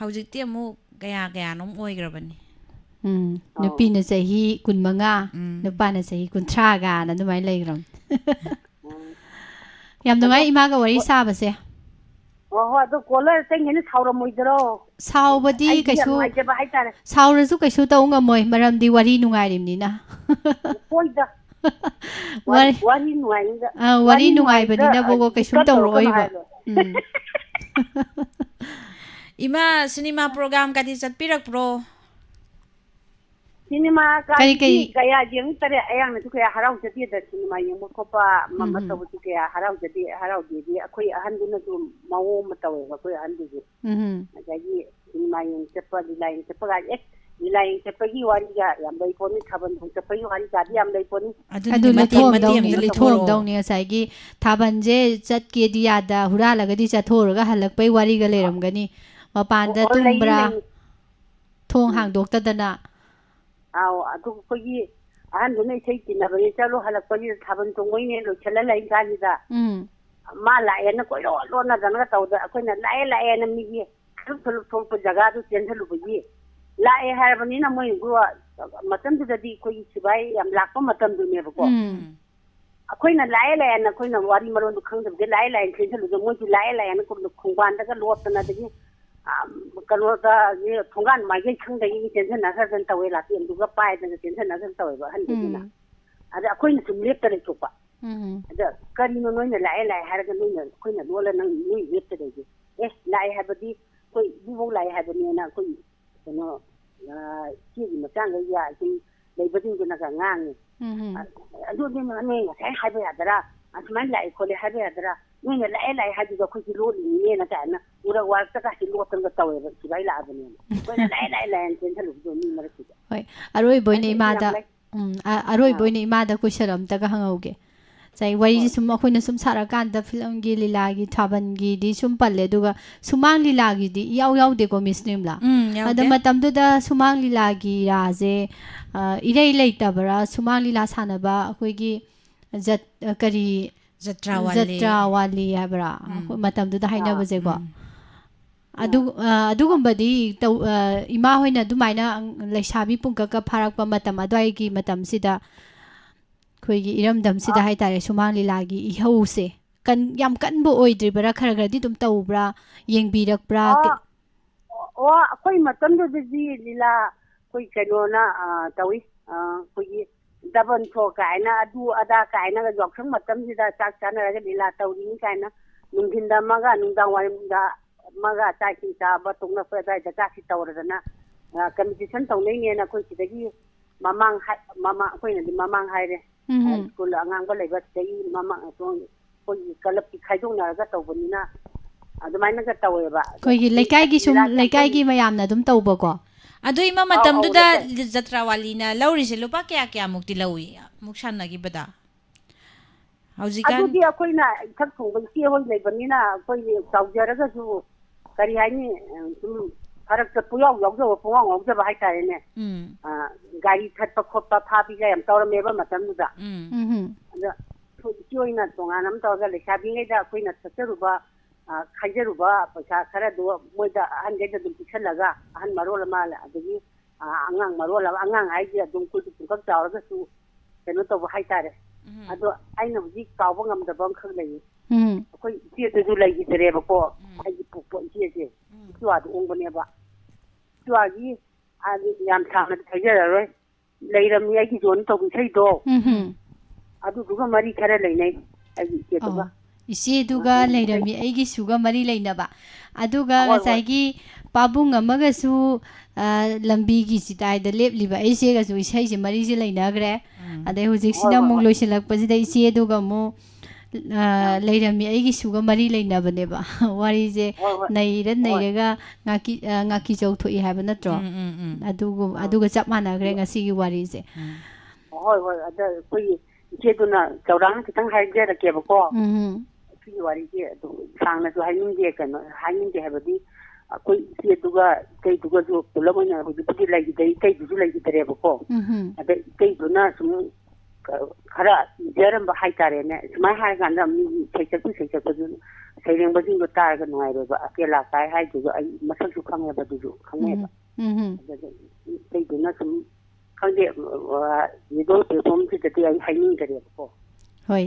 hꯧꯖꯤꯛꯇꯤ ꯑꯃꯨꯛ ꯀꯌꯥꯅꯣꯝ ꯑꯣꯏꯈ꯭ꯔꯕꯅꯤ 누피나 자희 군망아 누빠나 자희 군트라가나 누마이 레이그럼 ꯌꯥꯝ ꯅꯨꯡꯉꯥꯏ ꯏꯃꯥꯒ ꯋꯥꯔꯤ ꯁꯥꯕꯁꯦ ꯍꯣꯏ ꯑꯗꯣ ꯀꯣꯂꯔ ꯇꯦꯡꯒꯤꯅ ꯁꯥꯎꯔꯝꯃꯣꯏꯗ꯭ꯔꯣ ꯁꯥꯎꯕꯗꯤ ꯀꯩꯁꯨ ꯁꯥꯎꯔꯁꯨ ꯀꯩꯁꯨ ꯇꯧ ꯉꯝꯃꯣꯏ ꯃꯔꯝꯗꯤ ꯋꯥꯔꯤ ꯅꯨꯡꯉꯥꯏꯔꯤꯕꯅꯤꯅ ꯍꯣꯏꯗ wari nuainga wari nuaibadina bogo kaisum tawroiba ima cinema program kadi chatpirak pro cinema kadi kaya jeng tare ayang na kaya harau jadi da cinema yang mokopa mama tawu kaya harau jadi akoi ahanduna tu mau matawe akoi ahandu jadi cinema yang cepat dilain cepat Nilai cepagi wari ga yang baik poni thaban cepagi wari ga yang baik poni adu lithom dong ni asai thaban je chat ke dia da hura lagadi chathorga halak pai wari ga leram gani mapanda tumbra thong hang dokta dana aw adu kogi an dune sei tina bari chalo halak pai thaban tongoi ne lo chala lai ga ni da ma la ya na ko lo na dana ta da ko na la na mi gi thul thul pu jaga du chen thulu bu gi lae harabani na moi gua matam du dadi koi sibai am lakpa matam du ne ko akoi na lae na koi na wari maron du khang de lae chen thulu moi ji lae na ko khungwan da ka lot na de kalo da ye thongan mai ge khang de ni chen na sa san tawe la tiam du ga pai da chen na san tawe ba han de na ada akoi na sum lep tare ko pa ada kari no no na lae har ga no na koi na lo la na ni lep tare ge lae habadi koi bu bo lae habani na koi no chi ma chang ga ya chi dei bading na ga ngang adu ni ma ne ga sai hai ba ya dara asman lai ko le hai ba ya dara ni ne lai ha ji ga ko ji lo ni ne na ka na ura wa ta ka ji lo tan ga tawe ba ji bai la ba ne ko lai ten thalu do ni ma ri hoi aroi boi ne ma da aroi boi ne ma da ko sharam ta ga hangauge sai wari sum akhoi sum sara kan da film gi lila gi thaban gi di sum palle duga sumang lila gi di yaw de ko miss nimla ada matam du da sumang lila gi raje irei leita bara sumang lila sanaba akhoi gi jat kari jatra wali abra matam du da haina baje ko adu gumbadi ima hoina dumaina leisabi pungka ka pharakpa matam adwai gi matam sida खोगी इरमदम सिदा हाय तारे सुमांग लीलागी इहौसे कन याम कनबो ओइद्रिबरा खरा खरदी तुम तौब्रा येंगबिरकब्रा ओ अखोय मतम दो जी लीला कोई कनोना तवी खोगी दबन थो कायना अदु अदा कायना गा जोखम मतम सिदा चाक चाना गा लीला तौरी कायना नुंगिंदा मगा नुंदा वाइमदा मगा चाकी चा बतुंगना फदा दा चाकी तौरदना कंपटीशन तौनै ने ना खोय सिदगी mamang khoi na mamang hai re school angang ba leiba sei mama tong koi kalap ki khaidong na ga tawbani na adumai na ga tawe ba koi gi lekai gi sum lekai gi mayam na dum tawba ko adu ima matam du da jatra wali na lauri se lupa kya mukti lawi muksan na gi bada haujikan adu di akoi na thak thong ba ki hoi leibani na koi tawjara ga su kari hai ni farak ta puyaw yaw jo puwa ngau ja ba hai tare ne gari thatpa khoppa phabi ga yam tawra meba matam da da choi na tonga nam taw ga le sabi ngai da koi na tsaru ba khajaru ba paisa khara do moi da han ga dum pichal ga han marol mal adagi angang marol angang ai ji dum ku tu ka taw ga su keno to ba hai tare ado aina buji kaw ba ngam da bang khang lai koi ti tu lai gi tere ba ko ai ji pu po ji ji tuwa du ong bane ba tuagi ali yam thang na thajara roi leiram ya gi jon to bi thai do adu duga mari khara leinai ai ke to ba isi duga leiram ai gi suga mari leina ba ꯑꯗꯨꯒ ꯉꯁꯥꯏꯒꯤ ꯄꯥꯕꯨꯡ ꯑꯃꯒꯁꯨ ꯂꯝꯕꯤꯒꯤ ꯆꯤꯇꯥꯏꯗ ꯂꯦꯞꯂꯤꯕ ꯑꯩꯁꯦꯒꯁꯨ ꯏꯁꯩꯁꯦ ꯃꯔꯤꯁꯦ ꯂꯩꯅꯈ꯭ꯔꯦ ꯑꯗꯩ ꯍꯧꯖꯤꯛꯁꯤꯅ ꯑꯃꯨꯛ ꯂꯣꯏꯁꯤꯜꯂꯛꯄꯁꯤꯗ ꯏꯆꯦꯗꯨꯒ ꯑꯃꯨꯛ ꯂꯩꯔꯝꯃꯤ ꯑꯩꯒꯤꯁꯨꯒ ꯃꯔꯤ ꯂꯩꯅꯕꯅꯦꯕ ꯋꯥꯔꯤꯁꯦ ꯅꯩꯔꯒ ꯉꯥꯀꯤ ꯆꯧꯊꯣꯛꯏ ꯍꯥꯏꯕ ꯅꯠꯇ꯭ꯔꯣ ꯑꯗꯨꯒ ꯆꯞ ꯃꯥꯟꯅꯈ꯭ꯔꯦ ꯉꯁꯤꯒꯤ ꯋꯥꯔꯤꯁꯦ ꯍꯣꯏ ꯑꯗ ꯑꯩꯈꯣꯏꯒꯤ ꯏꯆꯦꯗꯨꯅ ꯆꯥꯎꯔꯥꯛꯅ ꯈꯤꯇꯪ ꯍꯥꯏꯖꯔꯛꯀꯦꯕꯀꯣ ꯁꯤꯒꯤ ꯋꯥꯔꯤꯁꯦ ꯑꯗꯨꯝ ꯁꯥꯡꯅꯁꯨ ꯍꯥꯏꯅꯤꯡꯗꯦ ꯍꯥꯏꯅꯤꯡꯗꯦ ꯍꯥꯏꯕꯗꯤ ꯑꯩꯈꯣꯏ ꯏꯆꯦꯗꯨꯒ ꯏꯇꯩꯗꯨꯒꯁꯨ ꯄꯨꯂꯞ ꯑꯣꯏꯅ ꯍꯧꯖꯤꯛꯄꯨꯗꯤ ꯂꯩꯈꯤꯗ꯭ꯔꯦ ꯏꯇꯩꯗꯨꯁꯨ ꯂꯩꯈꯤꯗ꯭ꯔꯦꯕꯀꯣ ꯑꯗ ꯏꯇꯩꯗꯨꯅ ꯁꯨꯝ ꯈꯔ ꯏꯖꯔꯝꯕ ꯍꯥꯏꯇꯥꯔꯦꯅꯦ ꯁꯨꯃꯥꯏꯅ ꯍꯥꯏꯔꯀꯥꯟꯗ ꯃꯤꯒꯤ ꯁꯩꯁꯛꯄꯁꯨ ꯁꯩꯔꯦꯡꯕꯁꯤꯡꯗꯣ ꯇꯥꯔꯒ ꯅꯨꯡꯉꯥꯏꯔꯣꯏꯕ ꯑꯀꯦꯂꯥ ꯀꯥꯏ ꯍꯥꯏꯗꯨꯁꯨ ꯑꯩ ꯃꯁꯛꯁꯨ ꯈꯪꯉꯦꯕ ꯑꯗꯨꯁꯨ ꯈꯪꯉꯦꯕ ꯑꯗꯨꯗ ꯏꯇꯩꯗꯨꯅ ꯁꯨꯝ ꯈꯪꯗꯦ ꯔꯦꯗꯤꯑꯣ ꯄ꯭ꯂꯦꯠꯐꯣꯝꯁꯤꯗꯗꯤ ꯑꯩ ꯍꯥꯏꯅꯤꯡꯗ꯭ꯔꯦꯕꯀꯣ ꯍꯣꯏ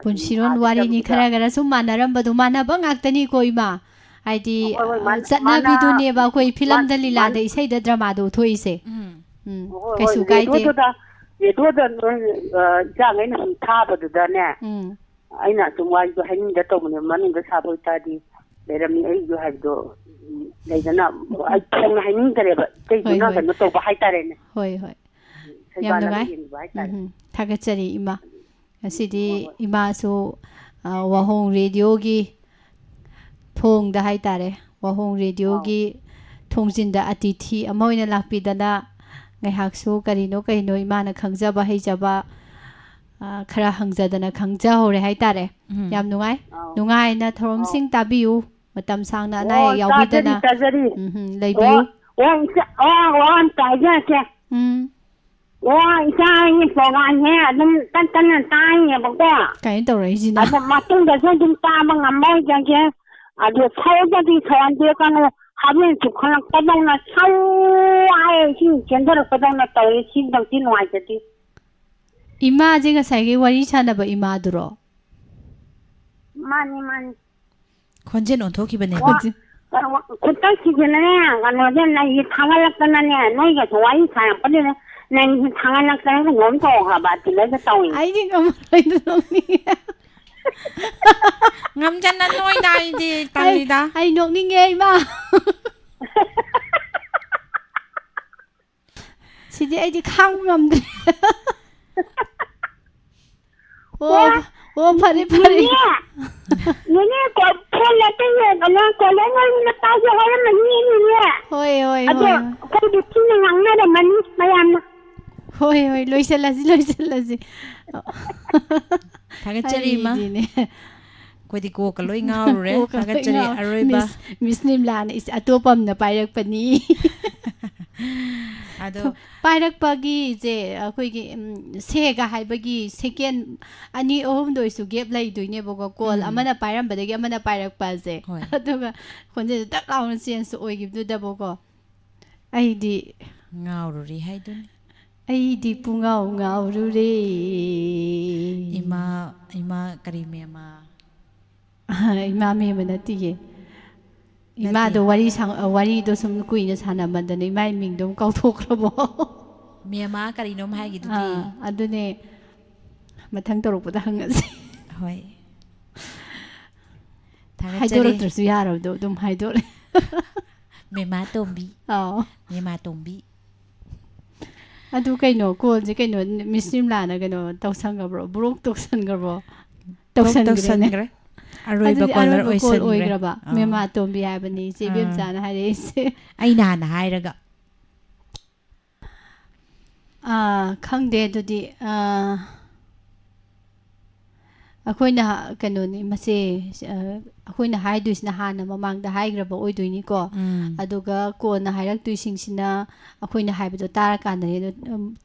ꯄꯨꯟꯁꯤꯔꯣꯟ ꯋꯥꯔꯤꯅꯤ ꯈꯔ ꯁꯨꯝ ꯃꯥꯟꯅꯔꯝꯕꯗꯣ ꯃꯥꯟꯅꯕ ꯉꯥꯛꯇꯅꯤꯀꯣ ꯏꯃꯥ ꯍꯥꯏꯗꯤ ꯆꯠꯅꯕꯤꯗꯨꯅꯦꯕ ꯑꯩꯈꯣꯏ ꯐꯤꯂꯝꯗ ꯂꯤꯂꯥꯗ ꯏꯁꯩꯗ ꯗ꯭ꯔꯃꯥꯗ ꯎꯊꯣꯛꯏꯁꯦ ꯀꯩꯁꯨ ꯀꯥꯏꯗꯦ ꯔꯦꯗꯤꯑꯣꯗ ꯏꯆꯥꯉꯩꯅ ꯁꯨꯝ ꯊꯥꯕꯗꯨꯗꯅꯦ ꯑꯩꯅ ꯁꯨꯝ ꯋꯥꯔꯤꯗꯣ ꯍꯥꯏꯅꯤꯡꯗ ꯇꯧꯕꯅꯦ ꯃꯅꯨꯡꯗ ꯁꯥꯕ ꯑꯣꯏꯇꯥꯔꯗꯤ ꯂꯩꯔꯝꯃꯤ ꯑꯩꯁꯨ ꯍꯥꯏꯕꯗꯣ ꯂꯩꯗꯅ ꯑꯩ ꯊꯣꯡꯅ ꯍꯥꯏꯅꯤꯡꯗ꯭ꯔꯦꯕ ꯏꯇꯩꯗꯨꯅ ꯀꯩꯅꯣ ꯇꯧꯕ ꯍꯥꯏꯇꯥꯔꯦꯅꯦ ꯍꯣꯏ ꯌꯥꯝ ꯅꯨꯡꯉꯥꯏ ꯊꯥꯒꯠꯆꯔꯤ ꯏꯃꯥ ꯉꯁꯤꯗꯤ ꯏꯃꯥꯁꯨ ꯋꯥꯍꯣꯡ ꯔꯦꯗꯤꯑꯣꯒꯤ ꯊꯣꯡꯗ ꯍꯥꯏꯇꯥꯔꯦ ꯋꯥꯍꯣꯡ ꯔꯦꯗꯤꯑꯣꯒꯤ ꯊꯣꯡꯖꯤꯟꯗ ꯑꯇꯤꯊꯤ ꯑꯃ ꯑꯣꯏꯅ ꯂꯥꯛꯄꯤꯗꯅ ꯉꯥꯏꯍꯥꯛꯁꯨ ꯀꯔꯤꯅꯣ ꯏꯃꯥꯅ ꯈꯪꯖꯕ ꯍꯩꯖꯕ ꯈꯔ ꯍꯪꯖꯗꯅ ꯈꯪꯖꯍꯧꯔꯦ ꯍꯥꯏꯇꯥꯔꯦ ꯌꯥꯝ ꯅꯨꯡꯉꯥꯏꯅ ꯊꯧꯔꯝꯁꯤꯡ ꯇꯥꯕꯤꯌꯨ ꯃꯇꯝ ꯁꯥꯡꯅ ꯑꯅꯥ ꯑꯌꯦꯛ ꯌꯥꯎꯕꯤꯗꯅ ꯂꯩꯕꯤꯌꯨ ꯏꯆꯥ ꯑꯩꯒꯤ ꯄ꯭ꯔꯣꯒ꯭ꯔꯥꯝꯁꯦ ꯑꯗꯨꯝ ꯇꯟꯅ ꯇꯥꯏꯅꯦꯕꯀꯣ ꯀꯩꯅꯣ ꯇꯧꯔꯛꯏꯁꯤꯅ ꯑꯗꯣ ꯃꯇꯨꯡꯗꯁꯨ ꯑꯗꯨꯝ ꯇꯥꯕ ꯉꯝꯃꯣꯏꯗꯒꯦ ꯑꯗꯨ ꯁꯧꯕꯗꯤ ꯁꯧꯍꯟꯗꯦ ꯀꯩꯅꯣ ꯍꯥꯃꯦꯡꯁꯨ ꯈꯜꯂꯛꯄꯗꯧꯅ ꯁꯧ ꯍꯥꯏ ꯏꯁꯤꯡ ꯆꯦꯟꯊꯔꯛꯄꯗꯧꯅ ꯇꯧꯏ ꯁꯤꯗꯧꯗꯤ ꯅꯨꯡꯉꯥꯏꯖꯗꯦ ꯏꯃꯥꯁꯦ ꯉꯁꯥꯏꯒꯤ ꯋꯥꯔꯤ ꯁꯥꯟꯅꯕ ꯏꯃꯥꯗꯨꯔꯣ ꯃꯥꯅꯤ ꯈꯣꯟꯖꯦꯜ ꯑꯣꯟꯊꯣꯛꯈꯤꯕꯅꯦ ꯈꯨꯠꯇꯛꯁꯤꯗꯅꯦ ꯀꯩꯅꯣꯁꯦ ꯅꯪꯒꯤ ꯊꯥꯒꯠꯂꯛꯇꯅꯅꯦ ꯅꯣꯏꯒꯁꯨ ꯋꯥꯔꯤ ꯁꯥꯔꯛꯄꯗꯨꯅꯦ ꯅꯪꯒꯤ ꯊꯥꯒꯠꯂꯛꯇꯅ ꯀꯩꯅꯣꯝ ꯇꯧꯈ꯭ꯔꯕ ꯇꯤꯜꯂꯒ ꯇꯧꯏ ꯑꯩꯗꯤ ꯉꯝꯃꯔꯣꯏꯗ ꯅꯣꯛꯅꯤꯡꯉꯦ ꯉꯝꯖꯟꯅ ꯅꯣꯏꯗ ꯑꯩꯗꯤ ꯇꯜꯂꯤꯗ ꯑꯩ ꯅꯣꯛꯅꯤꯡꯉꯦ ꯏꯃꯥ ꯁꯤꯗꯤ ꯑꯩꯗꯤ ꯈꯥꯡꯕ ꯉꯝꯗ꯭ꯔꯦ ꯑꯣ ꯐꯔꯦ ꯅꯦꯅꯦ ꯐꯣꯟ ꯂꯥꯛꯇꯣꯏꯅꯦ ꯀꯣꯂꯔ ꯇꯥꯒꯦ ꯍꯥꯏꯔꯝꯃꯅꯤꯅꯦ ꯍꯣꯏ ꯑꯗꯣ ꯑꯩꯈꯣꯏꯗꯤ ꯊꯤꯅ ꯉꯥꯡꯅꯔꯝꯃꯅꯤ ꯃꯌꯥꯝꯅ ꯍꯣꯏ ꯂꯣꯏꯁꯤꯜꯂꯁꯤ ꯊꯥꯒꯠꯆꯔꯤ ꯏꯃꯥ ꯑꯩꯈꯣꯏꯗꯤ ꯀꯣꯛꯀ ꯂꯣꯏ ꯉꯥꯎꯔꯨꯔꯦ ꯊꯥꯒꯠꯆꯔꯤ ꯑꯔꯣꯏꯕ ꯃꯤꯁ ꯅꯤꯝꯂꯥꯅ ꯑꯇꯣꯞꯄ ꯑꯃꯅ ꯄꯥꯏꯔꯛꯄꯅꯤ ꯑꯗꯣ ꯄꯥꯏꯔꯛꯄꯒꯤꯁꯦ ꯑꯩꯈꯣꯏꯒꯤ ꯁꯦꯒ ꯍꯥꯏꯕꯒꯤ ꯁꯦꯀꯦꯟ 2-3ꯗ ꯑꯣꯏꯁꯨ ꯒꯦꯞ ꯂꯩꯗꯣꯏꯅꯦꯕꯀꯣ ꯀꯣꯜ ꯑꯃꯅ ꯄꯥꯏꯔꯝꯕꯗꯒꯤ ꯑꯃꯅ ꯄꯥꯏꯔꯛꯄꯁꯦ ꯑꯗꯨꯒ ꯈꯣꯟꯖꯦꯜꯁꯦ ꯇꯛ ꯂꯥꯎꯅ ꯆꯦꯟꯖ ꯑꯣꯏꯈꯤꯕꯗꯨꯗꯕꯀꯣ ꯑꯩꯗꯤ ꯉꯥꯎꯔꯨꯔꯤ ꯍꯥꯏꯗꯨꯅꯤ ꯑꯩꯗꯤ ꯄꯨꯡꯉꯥꯎ ꯉꯥꯎꯔꯨꯔꯦ ꯏꯃꯥ ꯀꯔꯤ ꯃꯦꯃꯥ ꯏꯃꯥ ꯃꯦꯝꯕ ꯅꯠꯇꯤꯌꯦ ꯏꯃꯥꯗꯣ ꯋꯥꯔꯤꯗꯣ ꯁꯨꯝ ꯀꯨꯏꯅ ꯁꯥꯟꯅꯃꯟꯗꯅ ꯏꯃꯥꯏ ꯃꯤꯡꯗꯣ ꯀꯥꯎꯊꯣꯛꯈ꯭ꯔꯕꯣ ꯃꯦꯃꯥ ꯀꯔꯤꯅꯣꯝ ꯍꯥꯏꯒꯤꯗꯨꯗꯤ ꯑꯗꯨꯅꯦ ꯃꯊꯪ ꯇꯧꯔꯛꯄꯗ ꯍꯪꯉꯁꯤ ꯍꯣꯏ ꯍꯥꯏꯗꯣꯔꯛꯇ꯭ꯔꯁꯨ ꯌꯥꯔꯕꯗꯣ ꯑꯗꯨꯝ ꯍꯥꯏꯗꯣꯔꯦ ꯃꯦꯃꯥ ꯇꯣꯝꯕꯤ ꯑꯗꯨ ꯀꯩꯅꯣ ꯀꯣꯜꯁꯦ ꯀꯩꯅꯣ ꯃꯤꯁ ꯅꯤꯝꯂꯥꯅ ꯀꯩꯅꯣ ꯇꯧꯁꯟꯈ꯭ꯔꯕꯣ ꯕ꯭ꯔꯣꯛ ꯇꯧꯁꯟꯈ꯭ꯔꯕꯣ ꯇꯧꯁꯟꯈ꯭ꯔꯦ ꯑꯔꯣꯏꯕ ꯀꯣꯂꯔ ꯀꯣꯜ ꯑꯣꯏꯁꯟꯈ꯭ꯔꯦ ꯑꯣꯏꯈ꯭ꯔꯕ ꯃꯦꯃꯥ ꯇꯣꯝꯕꯤ ꯍꯥꯏꯕꯅꯤ ꯏꯆꯦ ꯏꯕꯦꯝꯆꯥꯅ ꯍꯥꯏꯔꯛꯏꯁꯦ ꯑꯩꯅ ꯍꯥꯟꯅ ꯍꯥꯏꯔꯒ ꯈꯪꯗꯦ ꯑꯗꯨꯗꯤ ꯑꯩꯈꯣꯏꯅ ꯀꯩꯅꯣꯅꯤ ꯃꯁꯦ ꯑꯩꯈꯣꯏꯅ ꯍꯥꯏꯗꯣꯏꯁꯤꯅ ꯍꯥꯟꯅ ꯃꯃꯥꯡꯗ ꯍꯥꯏꯈ꯭ꯔꯕ ꯑꯣꯏꯗꯣꯏꯅꯤꯀꯣ ꯑꯗꯨꯒ ꯀꯣꯟꯅ ꯍꯥꯏꯔꯛꯇꯣꯏꯁꯤꯡꯁꯤꯅ ꯑꯩꯈꯣꯏꯅ ꯍꯥꯏꯕꯗꯣ ꯇꯥꯔꯀꯥꯟꯗꯅꯤ ꯑꯗꯣ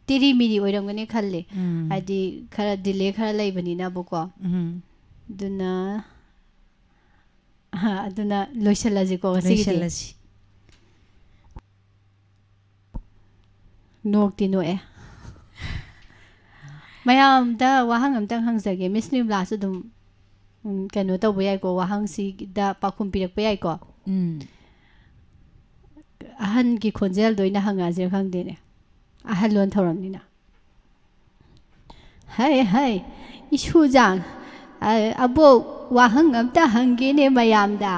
ꯇꯤꯔꯤ ꯃꯤꯔꯤ ꯑꯣꯏꯔꯝꯒꯅꯤ ꯈꯜꯂꯦ ꯍꯥꯏꯗꯤ ꯈꯔ ꯗꯤꯂꯦ ꯈꯔ ꯂꯩꯕꯅꯤꯅꯕꯀꯣ ꯑꯗꯨꯅ ꯂꯣꯏꯁꯤꯜꯂꯁꯤꯀꯣ ꯉꯁꯤꯒꯤꯗꯤ ꯅꯣꯛꯇꯤ ꯅꯣꯛꯑꯦ ꯃꯌꯥꯝꯗ ꯋꯥꯍꯪ ꯑꯝꯇꯪ ꯍꯪꯖꯒꯦ ꯃꯤꯁ ꯅꯤꯝꯂꯥꯁꯨ ꯑꯗꯨꯝ ꯀꯩꯅꯣ ꯇꯧꯕ ꯌꯥꯏꯀꯣ ꯋꯥꯍꯪꯁꯤꯗ ꯄꯥꯎꯈꯨꯝ ꯄꯤꯔꯛꯄ ꯌꯥꯏꯀꯣ ꯑꯍꯟꯒꯤ ꯈꯣꯟꯖꯦꯜꯗ ꯑꯣꯏꯅ ꯍꯪꯉꯛꯑꯁꯤꯔ ꯈꯪꯗꯦꯅꯦ ꯑꯍꯜ ꯂꯣꯟ ꯊꯧꯔꯝꯅꯤꯅ ꯍꯩ ꯏꯁꯨꯖꯥꯡ ꯑꯕꯣꯛ ꯋꯥꯍꯪ ꯑꯝꯇ ꯍꯪꯒꯦꯅꯦ ꯃꯌꯥꯝꯗ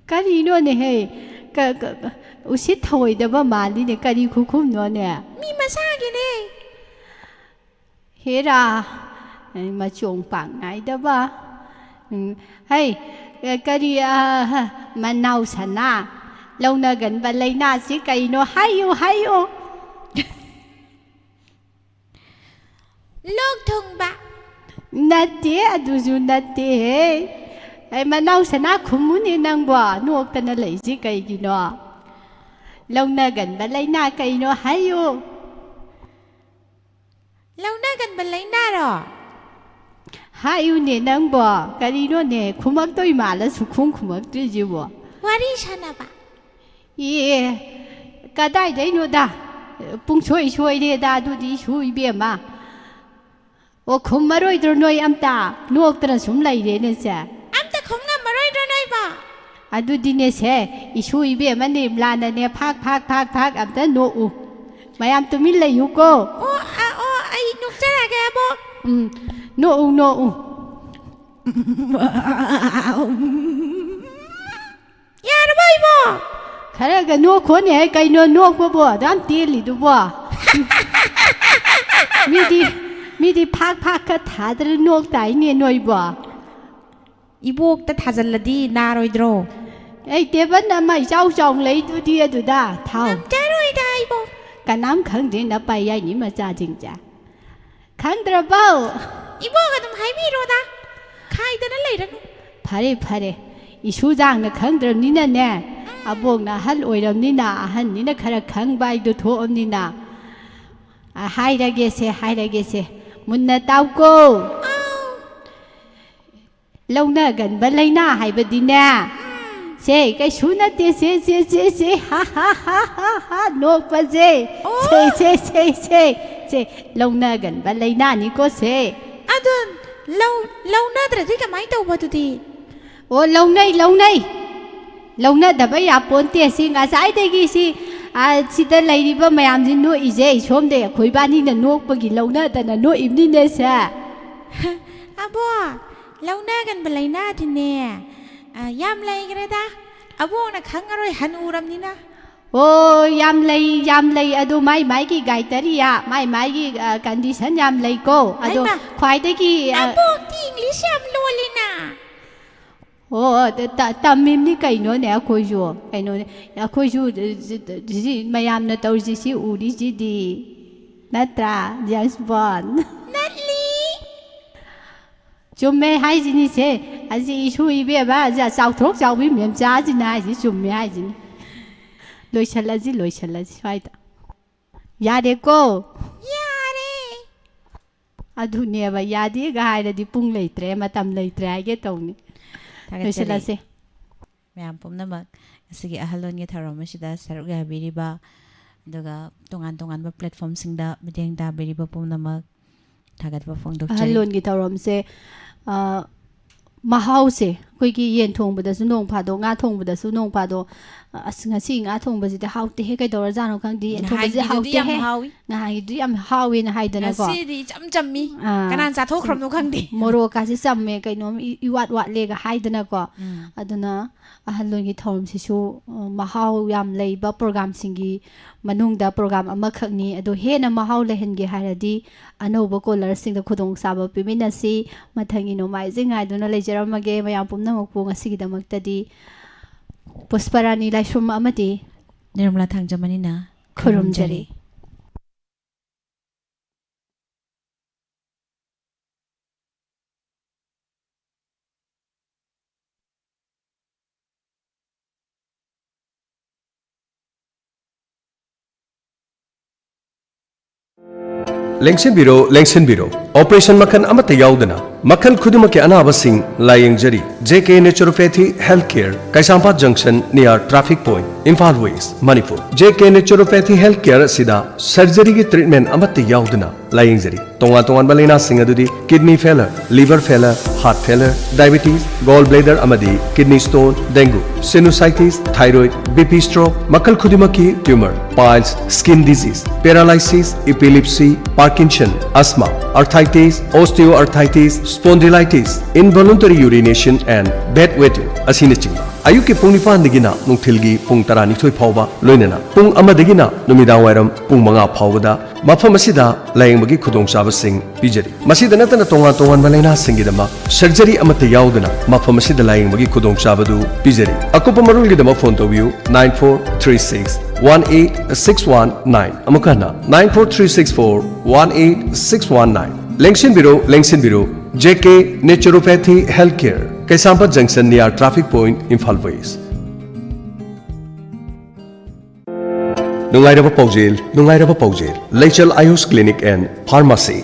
ꯀꯔꯤꯅꯣꯅꯦ ꯍꯦ ꯎꯁꯤꯠ ꯊꯑꯣꯏꯗꯕ ꯃꯥꯜꯂꯤꯅꯦ ꯀꯔꯤ ꯈꯨꯈꯨꯝꯅꯣꯅꯦ ꯃꯤ ꯃꯁꯥꯒꯤꯅꯦ ꯍꯦꯔꯥ ꯃꯆꯣꯡ ꯄꯥꯛ ꯅꯥꯏꯗꯕ ꯍꯩ ꯀꯔꯤ ꯃꯅꯥꯎ ꯁꯅꯥ ꯂꯧꯅꯒꯟꯕ ꯂꯩꯅꯥꯁꯤ ꯀꯩꯅꯣ ꯍꯥꯏꯌꯨ ꯍꯥꯏꯌꯨ ꯂꯣꯛ ꯊꯨꯡꯕ ꯅꯠꯇꯦ ꯑꯗꯨꯁꯨ ꯅꯠꯇꯦꯍꯦ ꯑꯩ ꯃꯅꯥꯎ ꯁꯅꯥ ꯈꯨꯝꯃꯨꯅꯦ ꯅꯪꯕꯣ ꯅꯣꯛꯇꯅ ꯂꯩꯁꯤ ꯀꯩꯒꯤꯅꯣ ꯂꯧꯅꯒꯟꯕ ꯂꯩꯅꯥ ꯀꯩꯅꯣ ꯍꯥꯏꯌꯨ ꯂꯧꯅꯒꯟꯕ ꯂꯩꯅꯥꯔꯣ ꯍꯥꯏꯌꯨꯅꯦ ꯅꯪꯕꯣ ꯀꯔꯤꯅꯣꯅꯦ ꯈꯨꯝꯃꯛꯇꯣꯏ ꯃꯥꯜꯂꯁꯨ ꯈꯨꯝꯃꯛꯇ꯭ꯔꯤꯁꯤꯕꯣ ꯋꯥꯔꯤ ꯁꯥꯟꯅꯕ ꯑꯦ ꯀꯗꯥꯏꯗꯩꯅꯣꯗ ꯄꯨꯡꯁꯣꯏ ꯁꯣꯏꯔꯦꯗ ꯑꯗꯨꯗꯤ ꯏꯁꯨ ꯏꯕꯦꯝꯃ ꯑꯣ ꯈꯨꯝꯃꯔꯣꯏꯗ꯭ꯔꯣ ꯅꯣꯏ ꯑꯝꯇ ꯅꯣꯛꯇꯅ ꯁꯨꯝ ꯂꯩꯔꯦꯅꯦ ꯁꯦ ꯑꯝꯇ ꯈꯨꯝ ꯉꯝꯃꯔꯣꯏꯗ꯭ꯔꯣ ꯅꯣꯏꯕꯣ ꯑꯗꯨꯗꯤꯅꯦ ꯁꯦ ꯏꯁꯨ ꯏꯕꯦꯝꯃꯅꯦ ꯏꯝꯂꯥꯅꯅꯦ ꯐꯥꯛ ꯑꯝꯇ ꯅꯣꯛꯎ ꯃꯌꯥꯝ ꯇꯨꯃꯤꯟ ꯂꯩꯌꯨꯀꯣ ꯑꯣ ꯑꯩ ꯅꯣꯛꯆꯔꯒꯦ ꯑꯕꯣꯛ ꯅꯣꯛꯎ ꯌꯥꯔꯕꯣ 이모 ꯈꯔꯒ ꯅꯣꯛꯈꯣꯅꯦ ꯀꯩꯅꯣ ꯅꯣꯛꯄꯕꯣ ꯑꯗꯨꯝ ꯇꯦꯜꯂꯤꯗꯨꯕꯣ 미디 팍팍 다들 녹다이니 너이봐 이복다 다잘라디 나로이드로 에이 대반나마 이자우자우 레이두디 에두다 타오 남자로이다 이복 까남 강진 나빠야니 마자징자 강드라바오 이복아 좀 하이미로다 카이드는 레이라노 파레 이 수장나 강드럽니나네 아복나 할 오이럽니나 한니나 카라 강바이도 도엄니나 하이라게세 문나 따오고 ꯂꯧꯅꯒꯟꯕ ꯂꯩꯅꯥ ꯍꯥꯏꯕꯗꯤꯅꯦ ꯁꯦ ꯀꯩꯁꯨ ꯅꯠꯇꯦ ꯁꯦ ꯍꯥ ꯅꯣꯛꯄꯁꯦ ꯁꯦ ꯂꯧꯅꯒꯟꯕ ꯂꯩꯅꯥꯅꯤꯀꯣ ꯁꯦ ꯑꯗꯨ ꯂꯧꯅꯗ꯭ꯔꯗꯤ ꯀꯃꯥꯏꯅ ꯇꯧꯕ ꯑꯗꯨꯗꯤ ꯑꯣ ꯂꯧꯅꯗꯕ ꯌꯥꯄꯣꯟꯇꯦ ꯁꯤ ꯉꯁꯥꯏꯗꯒꯤ sida layriba mayamji no ije somde khoibani na nokpagi launa no ibnine sa abo launa gan balaina dine yam laigreda abo na khangaroi hanuramnina oh yam lay adu mai gi gaitariya mai gi condition yam lay ko adu khwaidagi abo ti english yam lolina oh tamim ni kaino ne akhoju kaino akhoju ji mayam na tawji si uri ji di natra just born natli chumme hai ji ni se aji isu ibe ba ja chau thok chau bi mem cha ji na ji chumme hai ji loisalaji swaida yare ko yare adune ba yadi ga haira di pung leitre matam leitre ai ge tawni loisalase mayam pumnamak asigi ahalon ge tharom sida saruk ya biriba daga tongan ba platform singda mideng da biriba pumnamak thagat ba phong dok ahalon ge tharom se mahau se koi ki yen thong bada su nong pha do nga thong bada su nong pha do asnga si nga thong ba ji da hautte he kai dor jano khang di thong ba ji hautte he nga hi du yam hawi na hai dana ko si di chammi kanan cha thok khrom no khang di moro ka si samme kai nom iwat wat le ga hai dana ko aduna ahalon gi thorum si su mahau yam lei ba program singi manung da program ama khakni ado he na mahau le hen ge haradi anoba kolar sing da khudong saba pimina si mathangi no mai jingai duna le jaramage mayam pumna mokpu ngasi gi damak Pusparani Laishum Amati Nirmala Thangjamanina Kurumjari Lengsenbiro Operation Makan Amata Yaudana Makan Kudumaki Anabasing Layengjari JK Naturopathy Healthcare Kaisampat Junction near Traffic Point Imphal West Manipur JK Naturopathy Healthcare Sida Surgery ki treatment Amata Yaudana Layengjari Tongan Balena Singadudi Kidney failure Liver failure Heart failure Diabetes Gallbladder Amadi Kidney stone Dengue Sinusitis Thyroid BP stroke Makal Kudumaki tumor Piles Skin disease Paralysis Epilepsy Parkinson, asthma, arthritis, osteoarthritis, spondylitis, involuntary urination and bedwetting. अयुक्की पुंग निपानदगिना नुंथिलगी पुंग 12 फाउबा लोइनना पुंग अमदगिना नुमिदां वायरम पुंग 5 फाउबदा मफम असिदा लायंबगी खुदोंचाबसिंग पिजरी मसिदा नतना तोंगा तोंगान बलैना सिंगिदमा सर्जरी अमते याउदना मफम असिदा लायंबगी खुदोंचाबदु पिजरी अकुप मरुलगिदमा फोन तोबियु 9436186119 अमुकना 9436418619 लेंसिन बिरो JK Naturopathy Healthcare Kaisampat Junction near Traffic Point Imphal West Nungairaba Paujel Leichel Ayush Clinic and Pharmacy